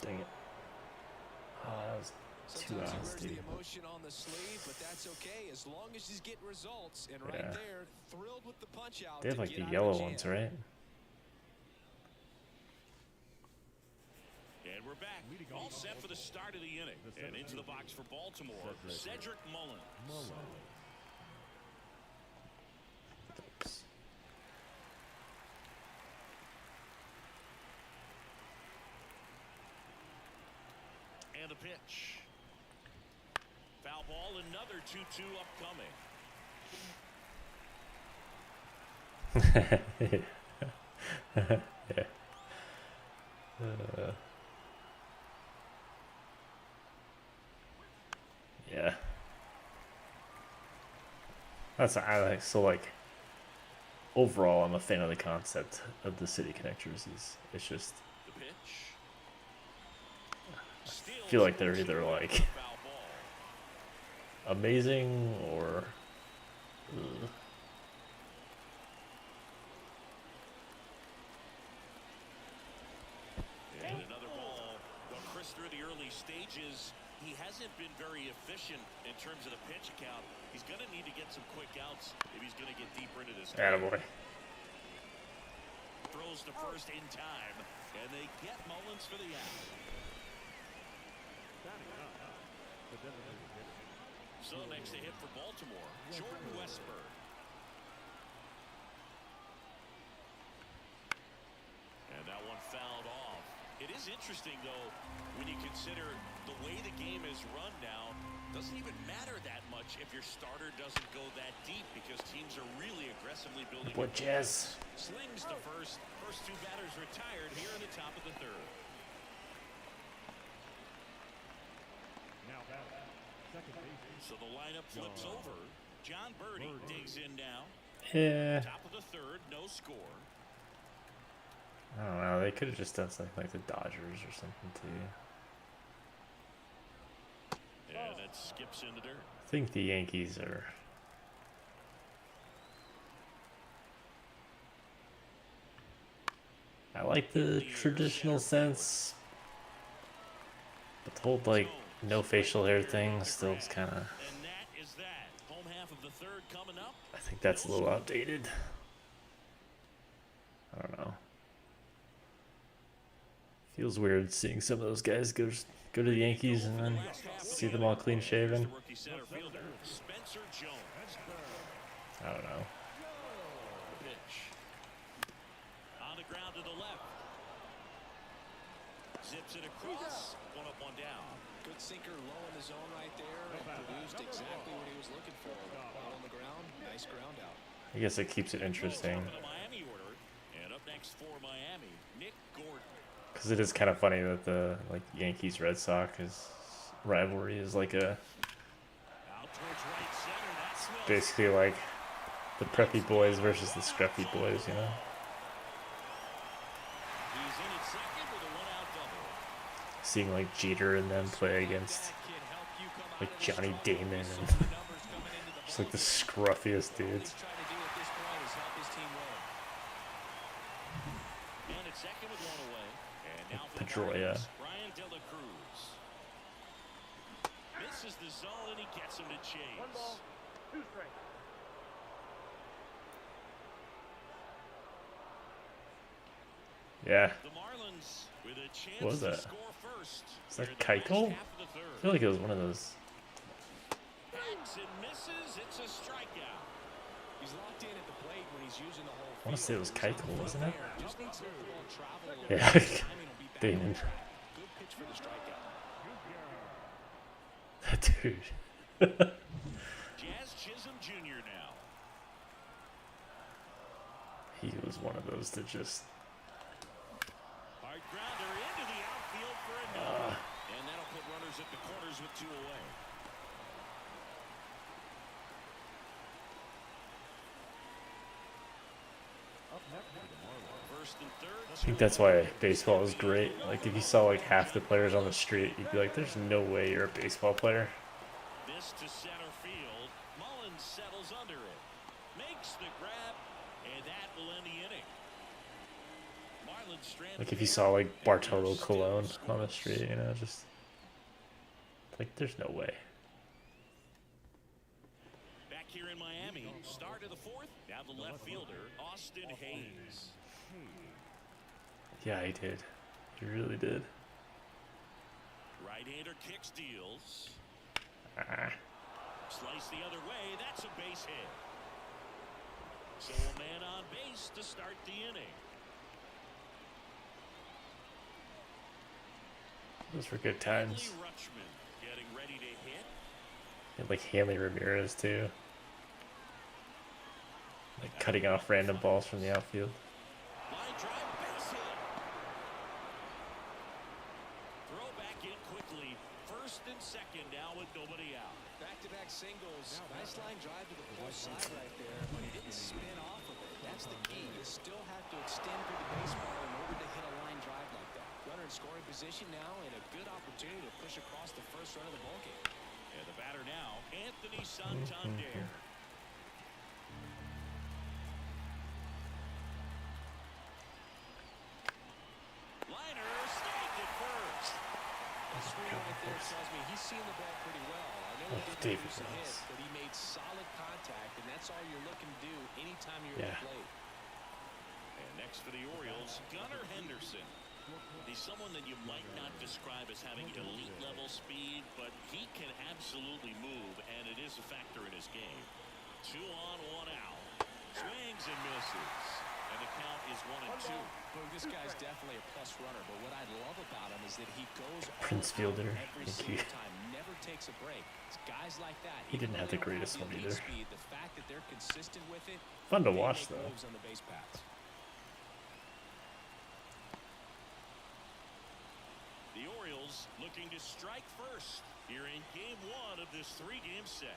Dang it. Oh, that was 2 outs, dude. The emotion on the sleeve, but that's okay as long as he's getting results. And right there, thrilled with the punch out. They have like the yellow ones, right? And we're back. All set for the start of the inning. And into the box for Baltimore, Cedric Mullins. Oops. And a pitch. Foul ball, another 2-2 upcoming. Yeah. Yeah. That's I like so like. Overall, I'm a fan of the concept of the City Connect jerseys. It's just, The pitch. I feel like they're either like amazing or. Ugh. And another ball. Well, Chris, through the early stages, he hasn't been very efficient in terms of the pitch count. He's going to need to get some quick outs if he's going to get deeper into this game. Attaboy. Throws to first in time, and they get Mullins for the out. So next to hit for Baltimore, Jordan Westburg. And that one fouled off. It is interesting, though, when you consider the way the game is run now, doesn't even matter that much if your starter doesn't go that deep because teams are really aggressively building. What jazz? Slings to first. First two batters retired here in the top of the third. Now back, second base. So the lineup flips over. John Birdie digs in now. Yeah. Top of the third, no score. I don't know. They could have just done something like the Dodgers or something too. And it skips into dirt. I think the Yankees are. I like the traditional sense, but the whole like no facial hair thing still is kind of. And that is that. Home half of the third coming up. I think that's a little outdated. I don't know. Feels weird seeing some of those guys go to the Yankees and then see them all clean shaven. Rookie center fielder Spencer Jones. I don't know. Pitch. On the ground to the left. Zips it across. One up, one down. Good sinker low in the zone right there. Produced exactly what he was looking for. Ball on the ground. Nice ground out. I guess it keeps it interesting. Top of the Miami order. And up next for Miami, Nick Gordon. Because it is kind of funny that the like Yankees Red Sox rivalry is like a Out towards right center. That's basically like the preppy boys versus the scruffy boys, you know. He's in at second with a one-out double. Seeing like Jeter and them play against like Johnny Damon and just like the scruffiest dudes. And at second with one away. And now for the Pedroia. Marlins, Ryan De La Cruz. Misses the zone, and he gets him to chase. 1 ball, 2 strikes. Yeah. The Marlins with a chance What was to that? score first. Is that here in the last Keuchel? half of the third. I feel like it was one of those. Hacks and misses. It's a strikeout. He's locked in at the plate when he's using the whole I want to say it was Keuchel, wasn't it? Just needs to let the ball travel a little Yeah. bit. Timing will be back Damon. on track. Good pitch for the strikeout. Dude. Jazz Chisholm Jr. now. He was one of those that just. Hard grounder into the outfield for a no. And that'll put runners at the corners with 2 away. Up next for the Marlins. First and third. I think that's why baseball is great. Like, if you saw like half the players on the street, you'd be like, there's no way you're a baseball player. This to center field. Mullins settles under it. Makes the grab. And that will end the inning. Marlins stranded Like, if you there, saw like and Bartolo they're Colon still on the scoreless. street, you know, just. Like, there's no way. Back here in Miami, start of the 4th. Now the left fielder, Austin Hayes. Yeah, he did. He really did. Right-hander kicks, deals. Ah. Slice the other way. That's a base hit. So a man on base to start the inning. Those were good times. Adley Rutschman getting ready to hit. And like Hanley Ramirez too. Like cutting off random balls from the outfield. Line drive, base hit. Throw back in quickly. First and second now with nobody out. Back-to-back singles. Nice line drive to the close side right there, but he didn't spin off of it. That's the key. You still have to extend through the baseball in order to hit a line drive like that. Runner in scoring position now, and a good opportunity to push across the first run of the ballgame. And the batter now, Anthony Santander. Liner snagged at first. The screen right there tells me he's seen the ball pretty well. I know he didn't David produce a hit, Ross. but he made solid contact, and that's all you're looking to do anytime you're at Yeah. the plate. And next for the Orioles, Gunnar Henderson. He's someone that you might not describe as having elite level speed, but he can absolutely move, and it is a factor in his game. 2 on, 1 out. Swings and misses. And the count is 1-2. Well, this guy's definitely a plus runner, but what I love about him is that he goes Prince all out Fielder. every Thank you. single time, never takes a break. It's guys like that. He even didn't have though the they don't greatest one elite either. Speed, the fact that they're consistent with it, Fun to they watch make though. moves on the base paths. The Orioles looking to strike first here in game 1 of this 3-game set.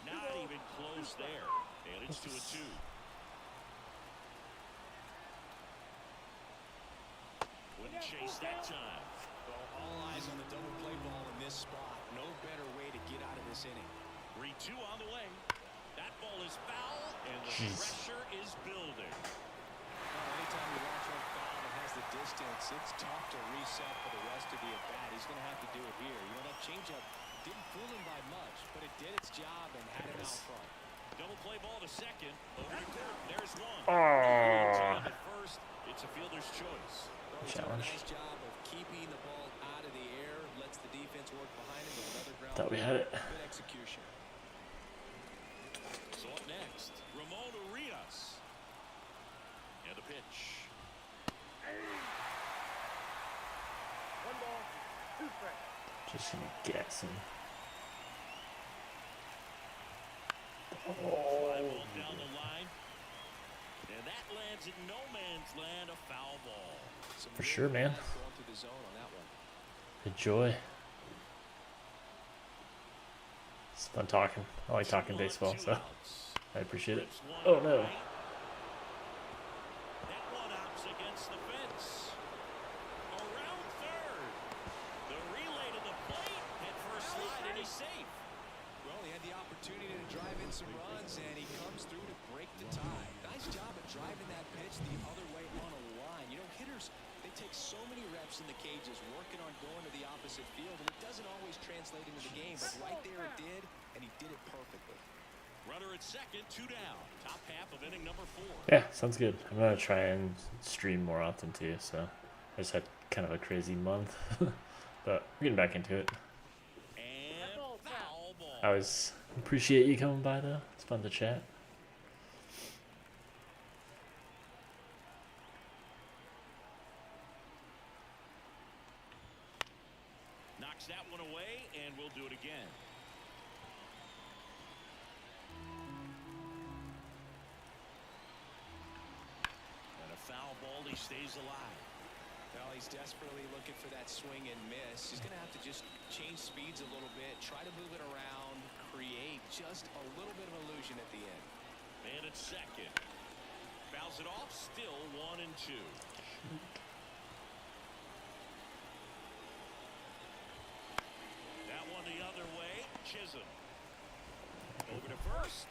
Not even close there. And it's 2-2. Wouldn't chase that time. Well, all eyes on the double play ball in this spot. No better way to get out of this inning. 3-2 on the way. That ball is foul, and the Jeez. pressure is building. Well, anytime you watch one foul that has the distance, it's tough to reset for the rest of the at-bat. He's going to have to do it here. You know, that changeup didn't fool him by much, but it did its job and had him out front. Double play ball to second. Over to third. There's one. Oh. At first, it's a fielder's choice. Well, he's done a Challenge. nice job of keeping the ball out of the air, lets the defense work behind him with another ground Thought we ball. had it. Good execution. So up next, Ramon Urias. And the pitch. 1 ball, 2 strikes. Just gonna gas him. Fly ball down the line. And that lands in no man's land, a foul ball. Some For real sure, man. impact going through the zone on that one. Enjoy. It's fun talking. I like talking 2 on, baseball, 2 so outs. I appreciate it. Rips one Oh no. right. That one hops against the fence. Around third. The relay to the plate. Head first slide, and he's safe. Well, he had the opportunity to drive in some runs, and he comes through to break the tie. Nice job of driving that pitch the other way on a line. You know, hitters, they takes so many reps in the cages working on going to the opposite field, and it doesn't always translate into the game, but right there it did, and he did it perfectly. Runner at second, 2 down. Top half of inning number 4. Yeah, sounds good. I'm gonna try and stream more often too. So I just had kind of a crazy month, but we're getting back into it. And foul ball. I always appreciate you coming by though. It's fun to chat. Knocks that one away, and we'll do it again. And a foul ball, he stays alive. Well, he's desperately looking for that swing and miss. He's going to have to just change speeds a little bit, try to move it around, create just a little bit of illusion at the end. Man at second. Fouls it off, still 1 and 2. That one the other way. Chisholm. Over to first.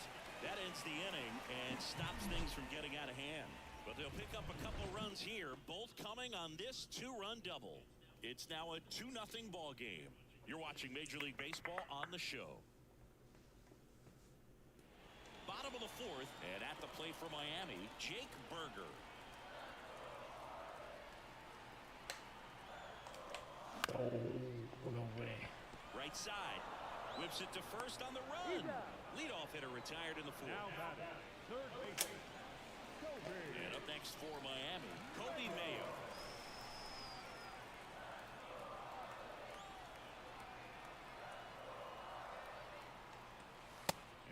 That ends the inning and stops things from getting out of hand. But they'll pick up a couple runs here, both coming on this 2-run double. It's now a 2-0 ball game. You're watching Major League Baseball on the show. Bottom of the 4th, and at the plate for Miami, Jake Berger. Oh, no way. Right side. Whips it to first on the run. Leadoff hitter retired in the 4th. Now batting, third baseman, Kobe. And up next for Miami, Kobe Mayo.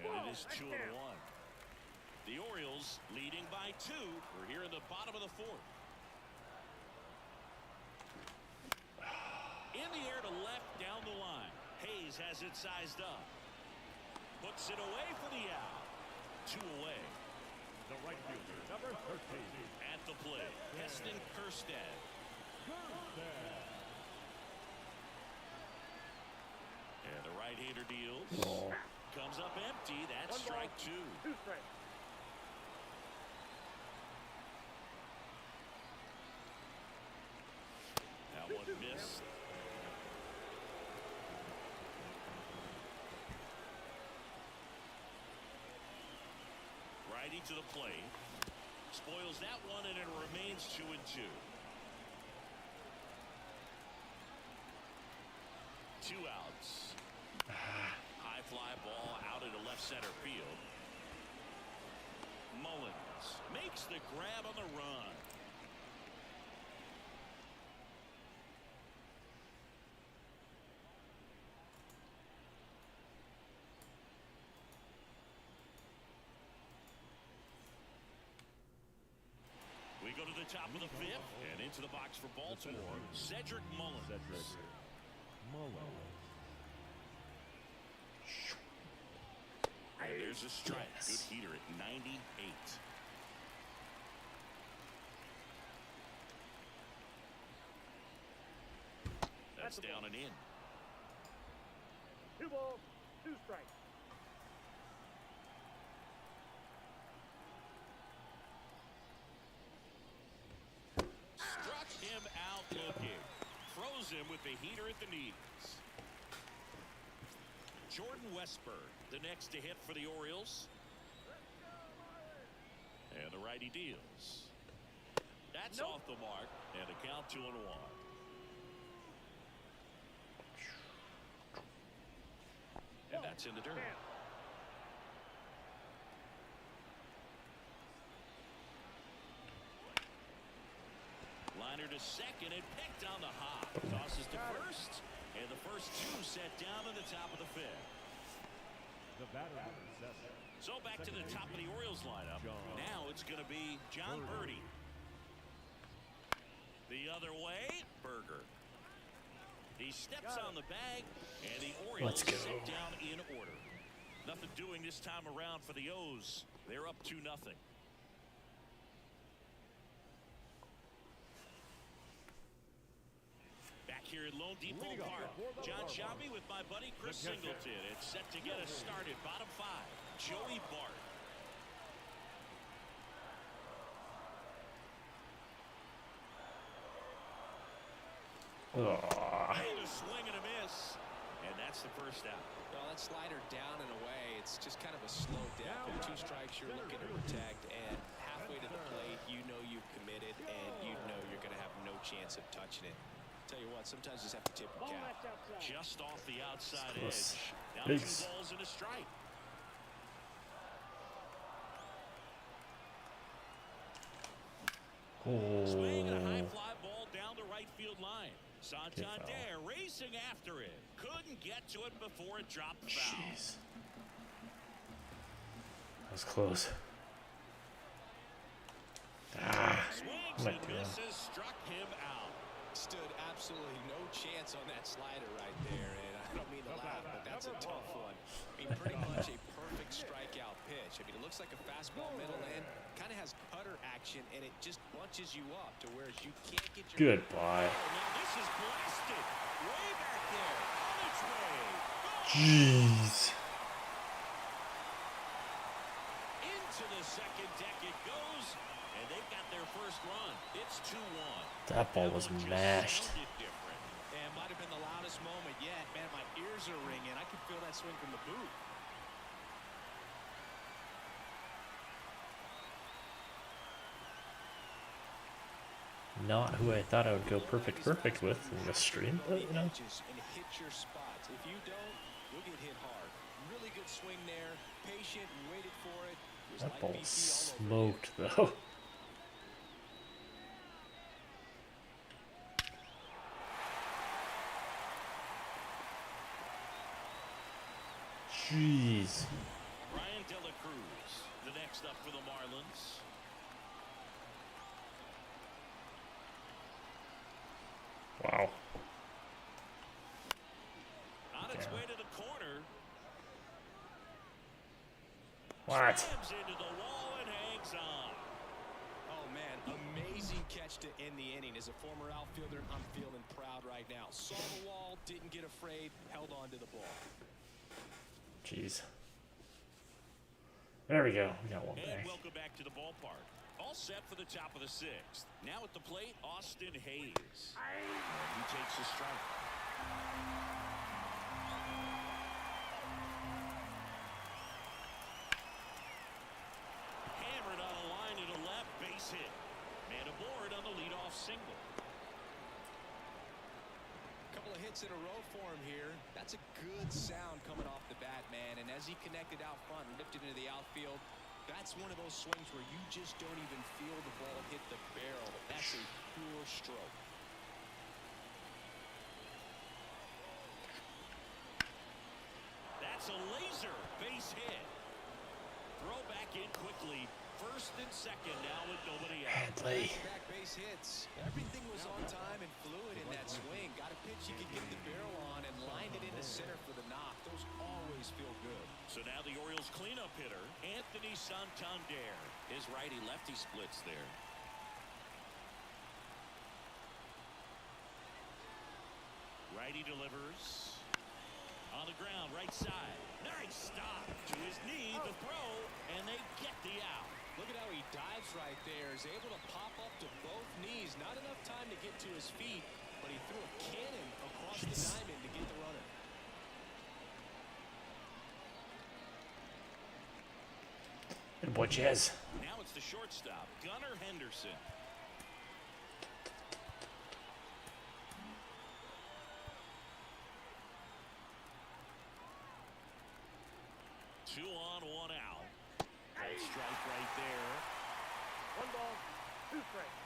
And it is 2-1. The Orioles leading by 2. We're here in the bottom of the 4th. In the air to left down the line. Hayes has it sized up. Puts it away for the out. 2 away. The right fielder, number 13. At the plate, Heston Kjerstad. And the right-hander deals. Oh. Comes up empty. That's strike 2. That one missed. Righty to the plate. Spoils that one, and it remains 2 and 2. 2 outs. High fly ball out into left center field. Mullins makes the grab on the run. We go to the top of the 5th and into the box for Baltimore. Cedric Mullins. And there's a strike. Yes. Good heater at 98. That's down and in. 2 balls, 2 strikes. Struck him out looking. Froze him with the heater at the knees. Jordan Westburg, the next to hit for the Orioles. And the righty deals. That's off the mark, and a count 2-1. And that's in the dirt. Liner to second and picked on the hop. Tosses to first, and the first 2 set down in the top of the 5th. The batter number 7. So back to the top of the Orioles lineup. Now it's going to be John Birdie. The other way, Berger. He steps on the bag, and the Orioles Let's go. sit down in order. Nothing doing this time around for the O's. They're up 2-0. Back here at Lone Depot Park, John Sciambi with my buddy Chris Singleton. It's set to get us started. Bottom 5, Joey Bart. Oh, And a swing and a miss. And that's the first out. Well, that slider down and away, it's just kind of a slow death. There are 2 strikes you're looking to protect, and halfway to the plate, you know you've committed, and you know you're going to have no chance of touching it. Tell you what, sometimes you just have to tip your cap. Just off the outside Close. edge. Now Biggs. 2 balls and a strike. Swing and a high oh, fly ball down the right field line. Santander racing after it. Couldn't get to it before it dropped foul. jeez. That was close. Ah, Swings what am I and doing? misses struck him out. Stood absolutely no chance on that slider right there, and I don't mean to laugh, but that's a tough one. I mean, pretty much a perfect strikeout pitch. I mean, it looks like a fastball middle end, kind of has cutter action, and it just bunches you up to where you can't get your... Goodbye. Oh, now this is blasted. Way back there. On its way. Jeez. Into the second deck it goes, and they've got their first run. It's 2-1. That ball was one just mashed. sounded different. And might have been the loudest moment yet. Man, my ears are ringing. I could feel that swing from the booth. Not who I thought I would go perfect with in this stream, but you know. And hit your spots. If you don't, you'll get hit hard. Really good swing there. Patient, waited for it. It was That like ball BP all over again. smoked though. Jeez. Brian De La Cruz, the next up for the Marlins. Wow. On its Yeah. way to the corner. What? Slams into the wall and hangs on. Oh, man, amazing catch to end the inning. As a former outfielder, I'm feeling proud right now. Saw the wall, didn't get afraid, held on to the ball. Jeez. There we go. We got one And back. welcome back to the ballpark. All set for the top of the 6th. Now at the plate, Austin Hayes. And he takes the strike. Hammered on a line to the left, base hit. Man aboard on the leadoff single. Couple of hits in a row for him here. That's a good sound coming off the bat, man. And as he connected out front and lifted into the outfield, that's one of those swings where you just don't even feel the ball hit the barrel. That's a pure stroke. That's a laser base hit. Throw back in quickly. First and second now with nobody out. Hadley. Back base hits. Everything was on time and fluid in that swing. Got a pitch you could get the barrel on and lined it into center for the knock. Those always feel good. So now the Orioles cleanup hitter, Anthony Santander. His righty-lefty splits there. Righty delivers. On the ground, right side. Nice stop. To his knee, the throw, and they get the out. Look at how he dives right there. Is able to pop up to both knees. Not enough time to get to his feet, but he threw a cannon across the diamond to get the runner. Good boy, Jazz. Now it's the shortstop, Gunnar Henderson. Two on, one out. Called strike right there. 1 ball, 2 strikes.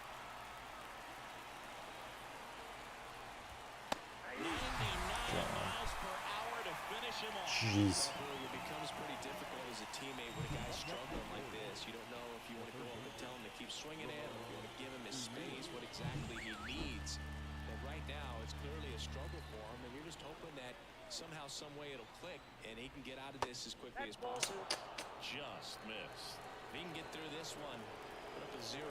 99 miles per hour to finish him off. Jeez. It becomes pretty difficult as a teammate when a guy's struggling like this. You don't know if you want to go up and tell him to keep swinging it, or if you want to give him his space, what exactly he needs. But right now, it's clearly a struggle for him, and you're just hoping that somehow, some way it'll click, and he can get out of this as quickly as possible. Just missed. If he can get through this one, put up a 0,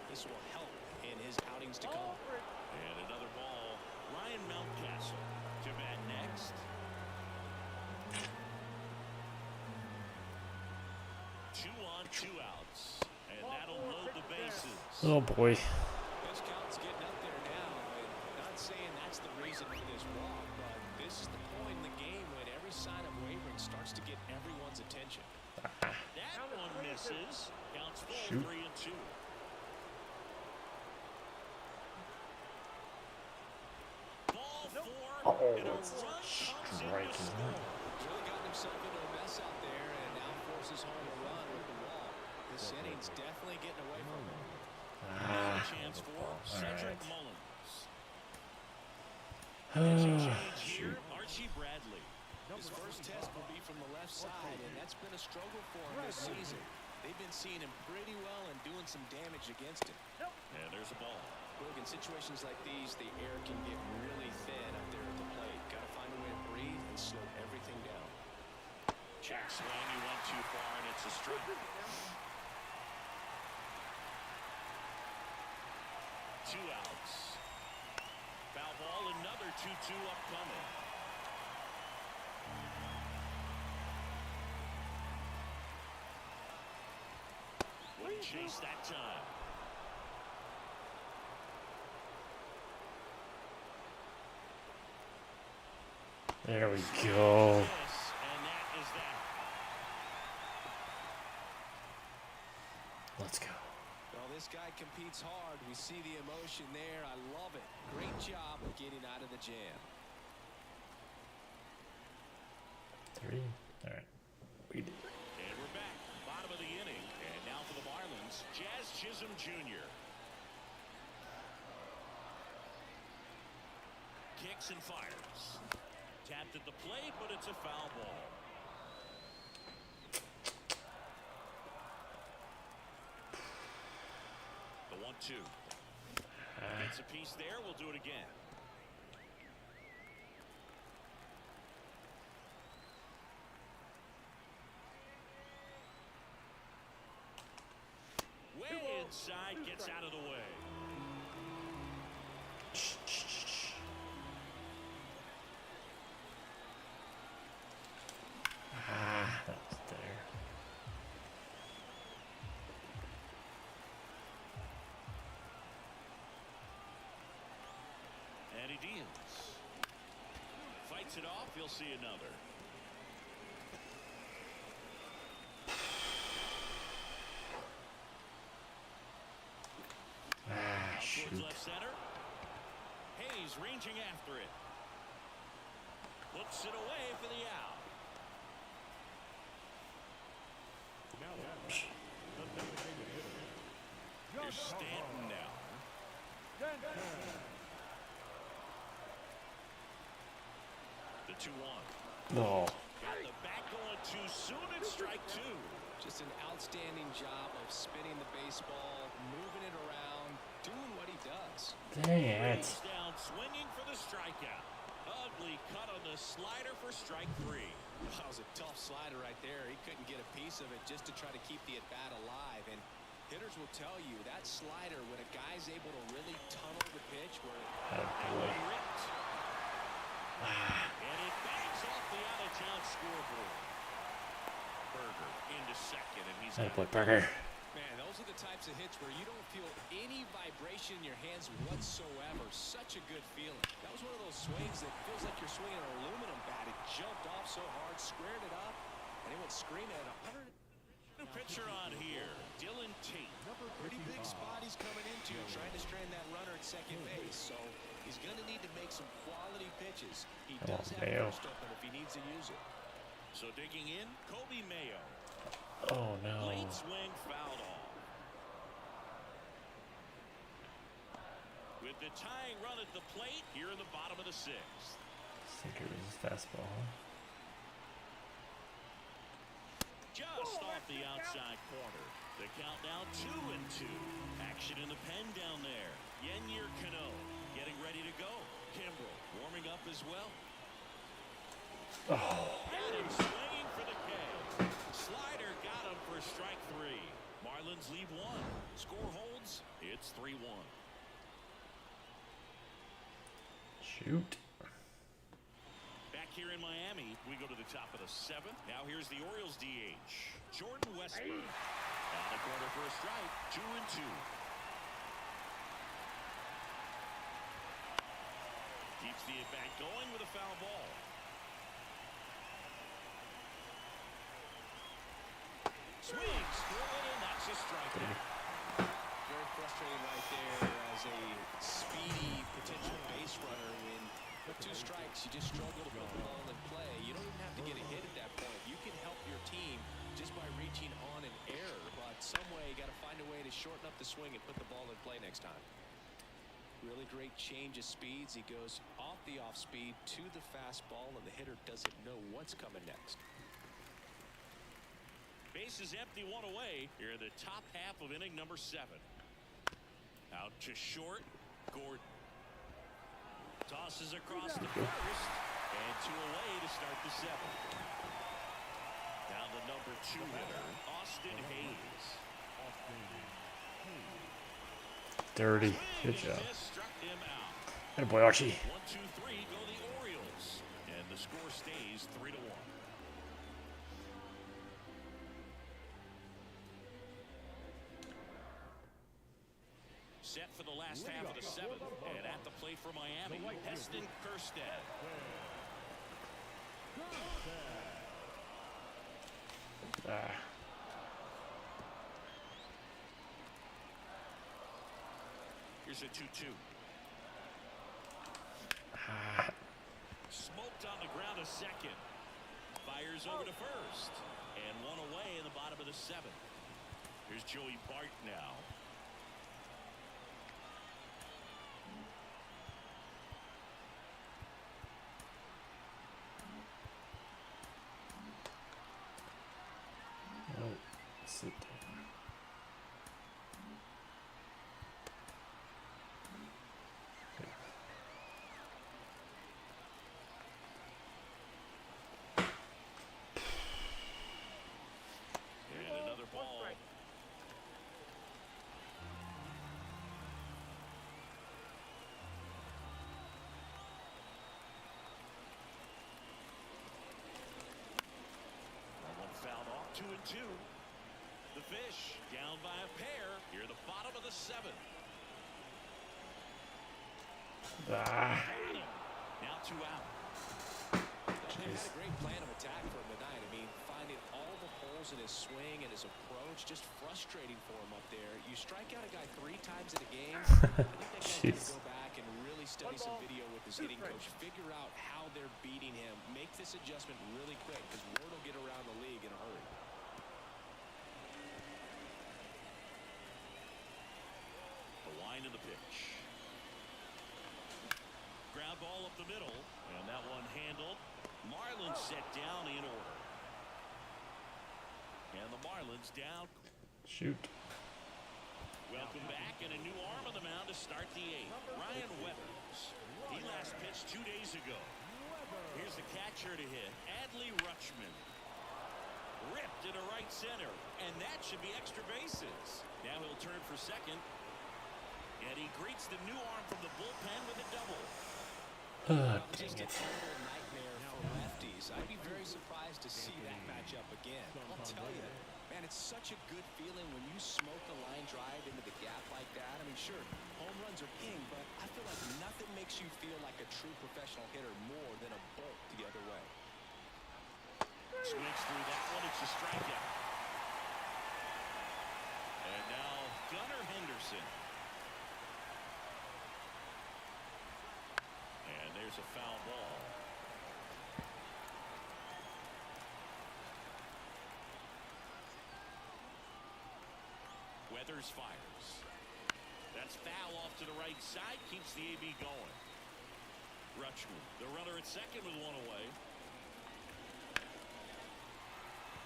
this will help in his outings to come. And another ball. Ryan Mountcastle to bat next. 2 on, 2 outs. And that'll load the bases. Oh boy. Pitch count's getting up there now. And not saying that that's the reason for this walk, but this is the point in the game when every sign of wavering starts to get everyone's attention. That one misses. Counts full. Shoot. 3-2. Ball four. Oh, And a that's run comes in strike, to isn't score. it? Really gotten himself into a mess out there and now forces home a run with the wall. This inning's definitely getting away from him. Now a chance for Cedric right. Mullins. There's a change here. Shoot. Archie Bradley. His first test will be from the left side, and that's been a struggle for him this season. They've been seeing him pretty well and doing some damage against him. And there's a ball. Look, in situations like these, the air can get really thin up there at the plate. Got to find a way to breathe and slow everything down. Check swing. He went too far, and it's a strike. 2 outs. Foul ball. Another 2-2 upcoming. Wouldn't chase that time. There we go. Yes, and that is that. Let's go. Well, this guy competes hard. We see the emotion there. I love it. Great job of getting out of the jam. 3. All right. We did. And we're back. Bottom of the inning. And now for the Marlins, Jazz Chisholm Jr. Kicks and fires. Tapped at the plate, but it's a foul ball. The 1-2. Gets a piece there. We'll do it again. Way inside, gets out of the way. That was there. And he deals. Fights it off. He'll see another. Out Shoot. towards left center. Hayes ranging after it. Puts it away for the out. Now the designated hitter. Here's Stanton now. The 2-1. No. Got the bat going too soon. It's strike 2. Just an outstanding job of spinning the baseball, moving it around, doing what he does. Dang it. Brings down swinging for the strikeout. Ugly cut on the slider for strike 3. That was a tough slider right there. He couldn't get a piece of it just to try to keep the at-bat alive. And hitters will tell you that slider, when a guy's able to really tunnel the pitch where Oh, boy. Ripped. And it bangs off the out-of-town scoreboard. Berger into second, and he's Hey, out. boy, Burger. Man, those are the types of hits where you don't feel any vibration in your hands whatsoever. Such a good feeling. That was one of those swings that feels like you're swinging an aluminum bat. It jumped off so hard, squared it up, and it went screaming at 100. New pitcher on here, Dylan Tate. Pretty big spot he's coming into, trying to strand that runner at second base. So he's going to need to make some quality pitches. He Come on, does have Mayo. first open if he needs to use it. So digging in, Kobe Mayo. Oh, no. Late swing fouled off. With the tying run at the plate here in the bottom of the 6th. Sinker is fastball. Just off the outside corner. The count now 2-2. Action in the pen down there. Yennier Cano getting ready to go. Kimbrel warming up as well. Oh. Got him swinging for the K. Slider got him for strike 3. Marlins lead 1. Score holds. It's 3-1. Shoot. Back here in Miami, we go to the top of the 7th. Now here's the Orioles DH, Jordan Westburg. On the corner for a strike, 2-2. He Gets the at-bat going with a foul ball. Swings for it, and that's a strikeout. Very frustrating right there as a speedy potential base runner. When with 2 strikes, you just struggle to put the ball in play. You don't even have to get a hit at that point. You can help your team just by reaching on an error. But some way, you got to find a way to shorten up the swing and put the ball in play next time. Really great change of speeds. He goes off the off speed to the fastball, and the hitter doesn't know what's coming next. Base is empty, 1 away. Here in the top half of inning number 7. Out to short, Gordon. Tosses across the first, and 2 away to start the 7th. Now the number 2 hitter, Austin Hayes. Dirty. Good job. Struck him out. Good boy, Archie. 1, 2, 3 go the Orioles, and the score stays 3-1. Set for the last half of the 7th, and at the plate for Miami, Heston Kjerstad. Ah. Here's a 2-2. Smoked on the ground a second. Fires over to first. And 1 away in the bottom of the 7th. Here's Joey Bart now. Oh, sit down. And another ball. One fouled off, 2 and 2. The Fish down by a pair. Here the bottom of the 7th. Ah. Now 2 out. They had a great plan of attack for him tonight. I mean, finding all the holes in his swing and his approach, just frustrating for him up there. You strike out a guy 3 times in a game. I think that guy got to go back and really study some video with his hitting coach. Figure out how they're beating him. Make this adjustment really quick because word will get around the league in a hurry. The line in the pitch. Ground ball up the middle, and that one handled. Marlins set down in order. And the Marlins down. Shoot. Welcome back, and a new arm on the mound to start the 8th. Ryan Weathers. He last pitched 2 days ago. Here's the catcher to hit, Adley Rutschman. Ripped into right center, and that should be extra bases. Now he'll turn for second, and he greets the new arm from the bullpen with a double. Ah, Just dang a it. total nightmare for lefties. I'd be very surprised to see that matchup again. I'll tell you, man, it's such a good feeling when you smoke a line drive into the gap like that. I mean, sure, home runs are king, but I feel like nothing makes you feel like a true professional hitter more than a bolt the other way. Swings through that one. It's a strikeout. And now Gunnar Henderson. And there's a foul ball. Weathers fires. That's foul off to the right side. Keeps the AB going. Rutschman, the runner at second with 1 away.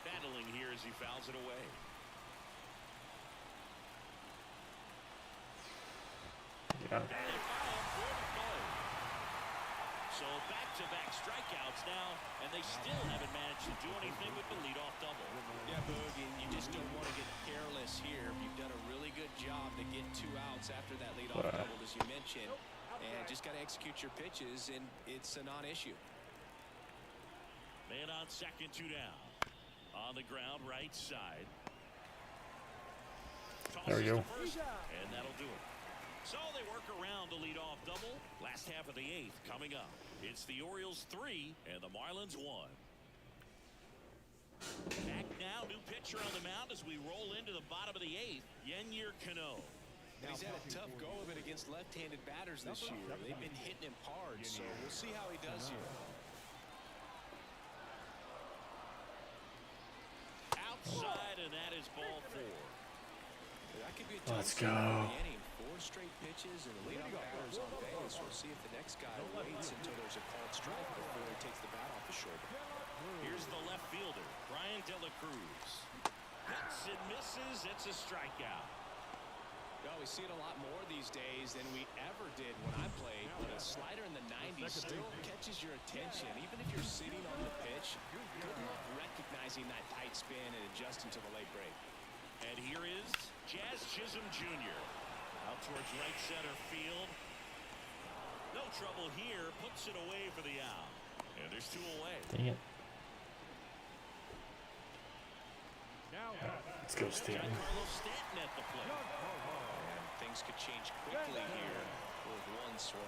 Battling here as he fouls it away. Yeah. And they foul him for the play. So back-to-back strikeouts now, and they still haven't managed to do anything with the leadoff double. Yeah, Boog, and you just don't want to get careless here. You've done a really good job to get 2 outs after that leadoff double, as you mentioned, and just got to execute your pitches, and it's a non-issue. Man on second, 2 down. On the ground, right side. There we go. Tosses to first, and that'll do it. So they work around the leadoff double. Last half of the 8th coming up. It's the Orioles 3 and the Marlins 1. Back now, new pitcher on the mound as we roll into the bottom of the 8th. Yennier Cano. And he's had a tough go of it against left-handed batters this year. They've been hitting him hard, so we'll see how he does here. Outside, and that is ball 4. That could be a Let's tough start go. to the inning. 4 straight pitches and the leadoff batter is on base. We'll see if the next guy waits until there's a called strike before he takes the bat off the shoulder. Here's the left fielder, Brian De La Cruz. Hits and misses. It's a strikeout. Well, we see it a lot more these days than we ever did when I played. But a slider in the 90s still catches your attention. Even if you're sitting on the pitch, good luck recognizing that tight spin and adjusting to the late break. And here is Jazz Chisholm Jr. Out towards right center field. No trouble here. Puts it away for the out. And there's 2 away. Dang it. Now, Let's go, Stanton. Carlos Stanton at the plate. And things could change quickly here with one swing.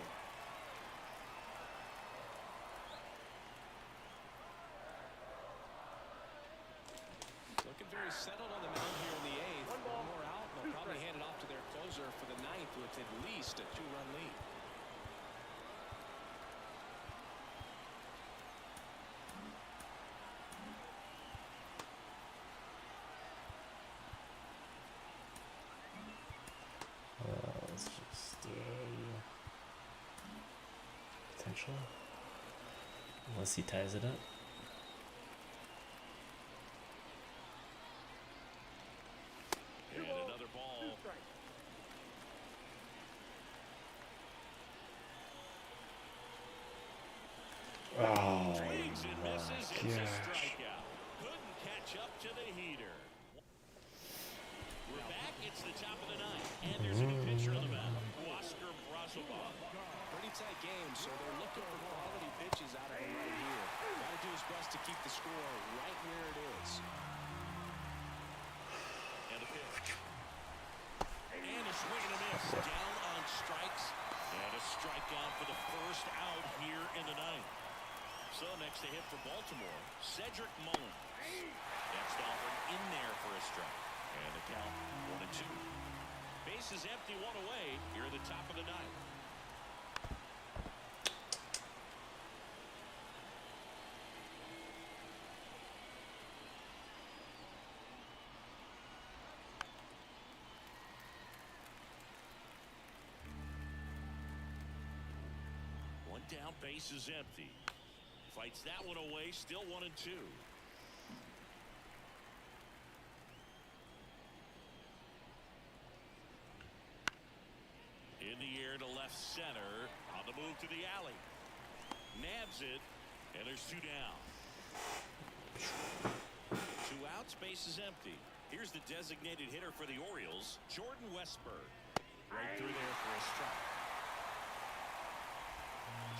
Looking very settled on the mound here in the 8th. One more out, and they'll probably hand it off to their closer for the 9th with at least a 2-run lead. Let's just potential. Unless he ties it up. And another ball. 2 strikes. Oh Swings and my misses. It's a gosh. strikeout. Couldn't catch up to the heater. We're back. It's the top of the 9th. And there's a new pitcher on the mound. Oscar Brazoban. Pretty tight game, so they're looking for quality pitches out of him right here. Got to do his best to keep the score right where it is. And a pitch. And a swing and a miss. Down on strikes. And a strikeout for the first out here in the 9th. So next to hit for Baltimore, Cedric Mullins. Next offered in there for a strike. And the count 1-2. Bases empty, 1 away here at the top of the 9th. One down, base is empty. Fights that one away, still 1-2. In the air to left center. On the move to the alley. Nabs it. And there's 2 down. 2 outs, base is empty. Here's the designated hitter for the Orioles, Jordan Westburg. Right through there for a strike.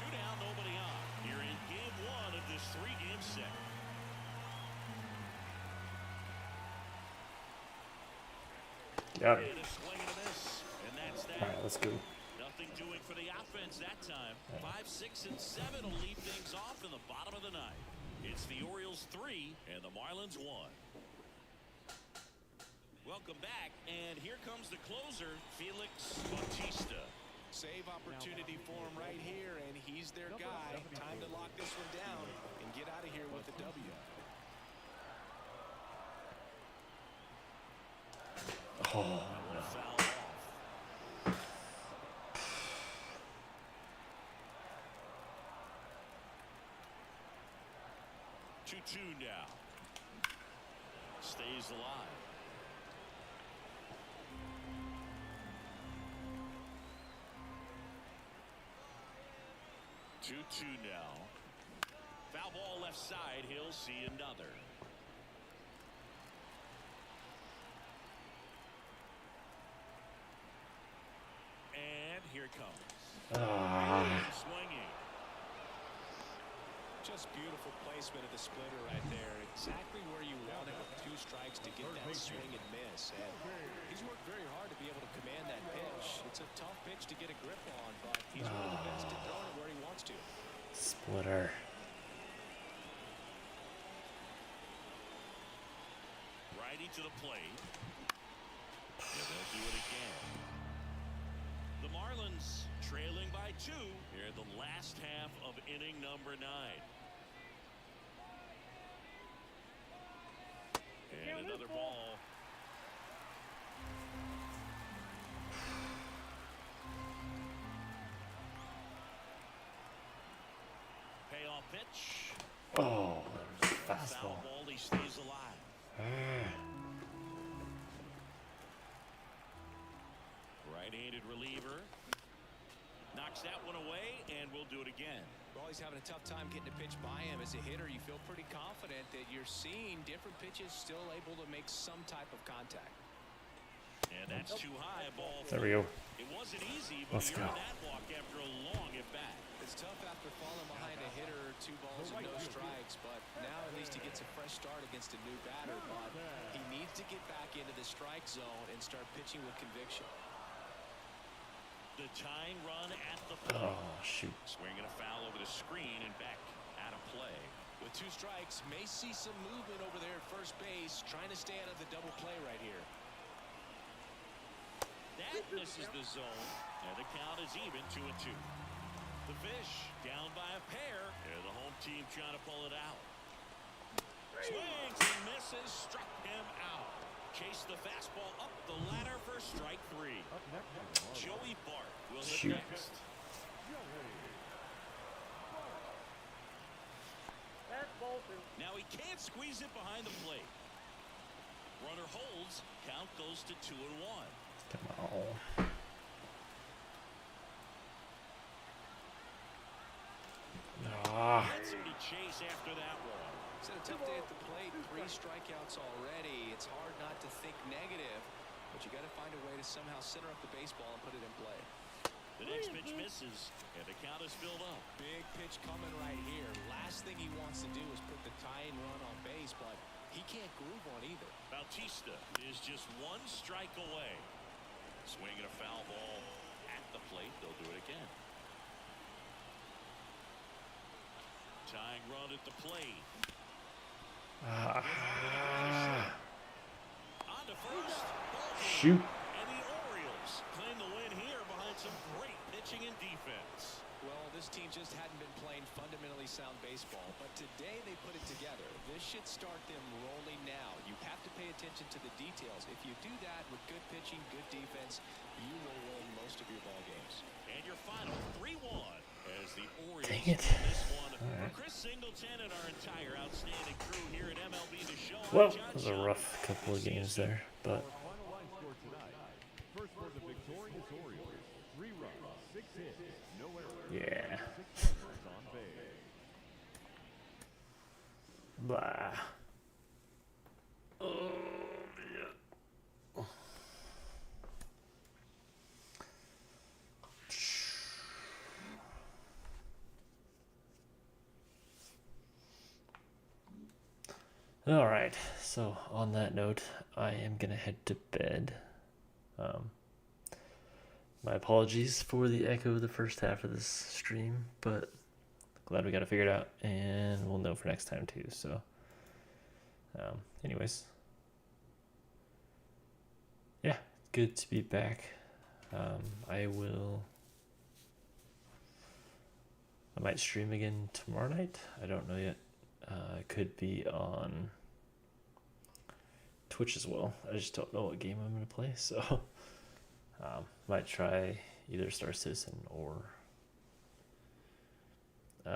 2 down, nobody on. Here in game 1 of this 3-game set. Got And it. a swing and a miss. And that's that. All right, let's go. Nothing doing for the offense that time. 5, 6, and 7 will lead things off in the bottom of the 9th. It's the Orioles 3 and the Marlins 1. Welcome back, and here comes the closer, Felix Bautista. Save opportunity for him right here, and he's their guy. Time to lock this one down and get out of here with a W. Oh, Foul off. Two now. Stays alive. Two now. Foul ball left side. He'll see another. And here it comes. ah, Swinging. Just beautiful placement of the splitter right there. Exactly where you want it with 2 strikes to get that swing and miss. And he's worked very hard to be able to command that pitch. It's a tough pitch to get a grip on, but he's one of the best at throwing it where he wants to. Splitter. Righty to the plate. And they'll do it again. The Marlins trailing by 2 here in the last half of inning number 9. And another ball. Payoff pitch. Oh, that was a Foul fastball. ball. He stays alive. Right-handed reliever. Knocks that one away, and we'll do it again. Well, he's having a tough time getting a pitch by him. As a hitter, you feel pretty confident that you're seeing different pitches still able to make some type of contact. And that's too high. Ball. There we go. It wasn't easy, but Let's you're go. in that walk after a long at bat. It's tough after falling behind a hitter, 2 balls and no strikes, but now at least he gets a fresh start against a new batter. But he needs to get back into the strike zone and start pitching with conviction. The tying run at the plate. Oh, shoot. Swinging a foul over the screen and back out of play. With 2 strikes, may see some movement over there at first base, trying to stay out of the double play right here. That misses the zone, and the count is even 2-2. The Fish down by a pair, and the home team trying to pull it out. Swings and misses, struck him out. Chased the fastball up the ladder for strike 3. Up next, Joey Bart will hit Shoot. next. That's Bolton. Now he can't squeeze it behind the plate. Runner holds, count goes to 2-1. Come on. Ah. Had somebody chase after that one. It's had a tough day at the plate, 3 strikeouts already. It's hard not to think negative, but you got to find a way to somehow center up the baseball and put it in play. The next pitch misses, and the count is filled up. Big pitch coming right here. Last thing he wants to do is put the tying run on base, but he can't groove one either. Bautista is just 1 strike away. Swinging a foul ball at the plate. They'll do it again. Tying run at the plate. Ah. On to first. Shoot. And the Orioles claim the win here behind some great pitching and defense. Well, this team just hadn't been playing fundamentally sound baseball, but today they put it together. This should start them rolling now. You have to pay attention to the details. If you do that with good pitching, good defense, you will win most of your ball games. And your final 3-1 as the Orioles Dang it. win this one. Alright. For Chris Singleton and our entire outstanding crew here at MLB The Show. I'm Well, John it was a Schaub. rough couple of games there, but Our final line score tonight. First for the victorious Orioles. 3 runs, 6 hits, no errors. yeah. 6 runners on base. Blah. Oh, yeah. All right. So on that note, I am gonna head to bed. My apologies for the echo of the first half of this stream, but glad we got it figured out, and we'll know for next time too. So, anyways, yeah, good to be back. I might stream again tomorrow night. I don't know yet. It could be on Twitch as well. I just don't know what game I'm gonna play, so might try either Star Citizen or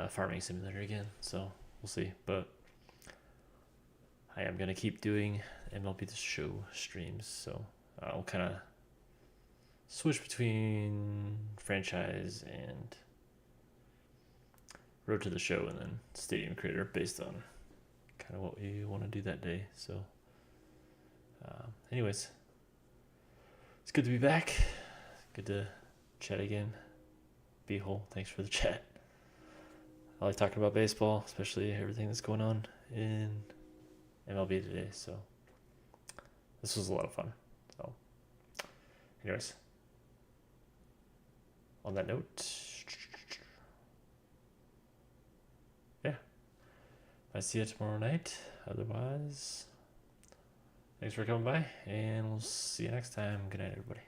Farming Simulator again. So we'll see. But I am gonna keep doing MLB The Show streams, so I'll kind of switch between franchise and Road to the Show, and then Stadium Creator based on kind of what we want to do that day. So, anyways, it's good to be back. Good to chat again. Beehole, thanks for the chat. I like talking about baseball, especially everything that's going on in MLB today. So this was a lot of fun. So, anyways, on that note, yeah, I see you tomorrow night. Otherwise, thanks for coming by, and we'll see you next time. Good night, everybody.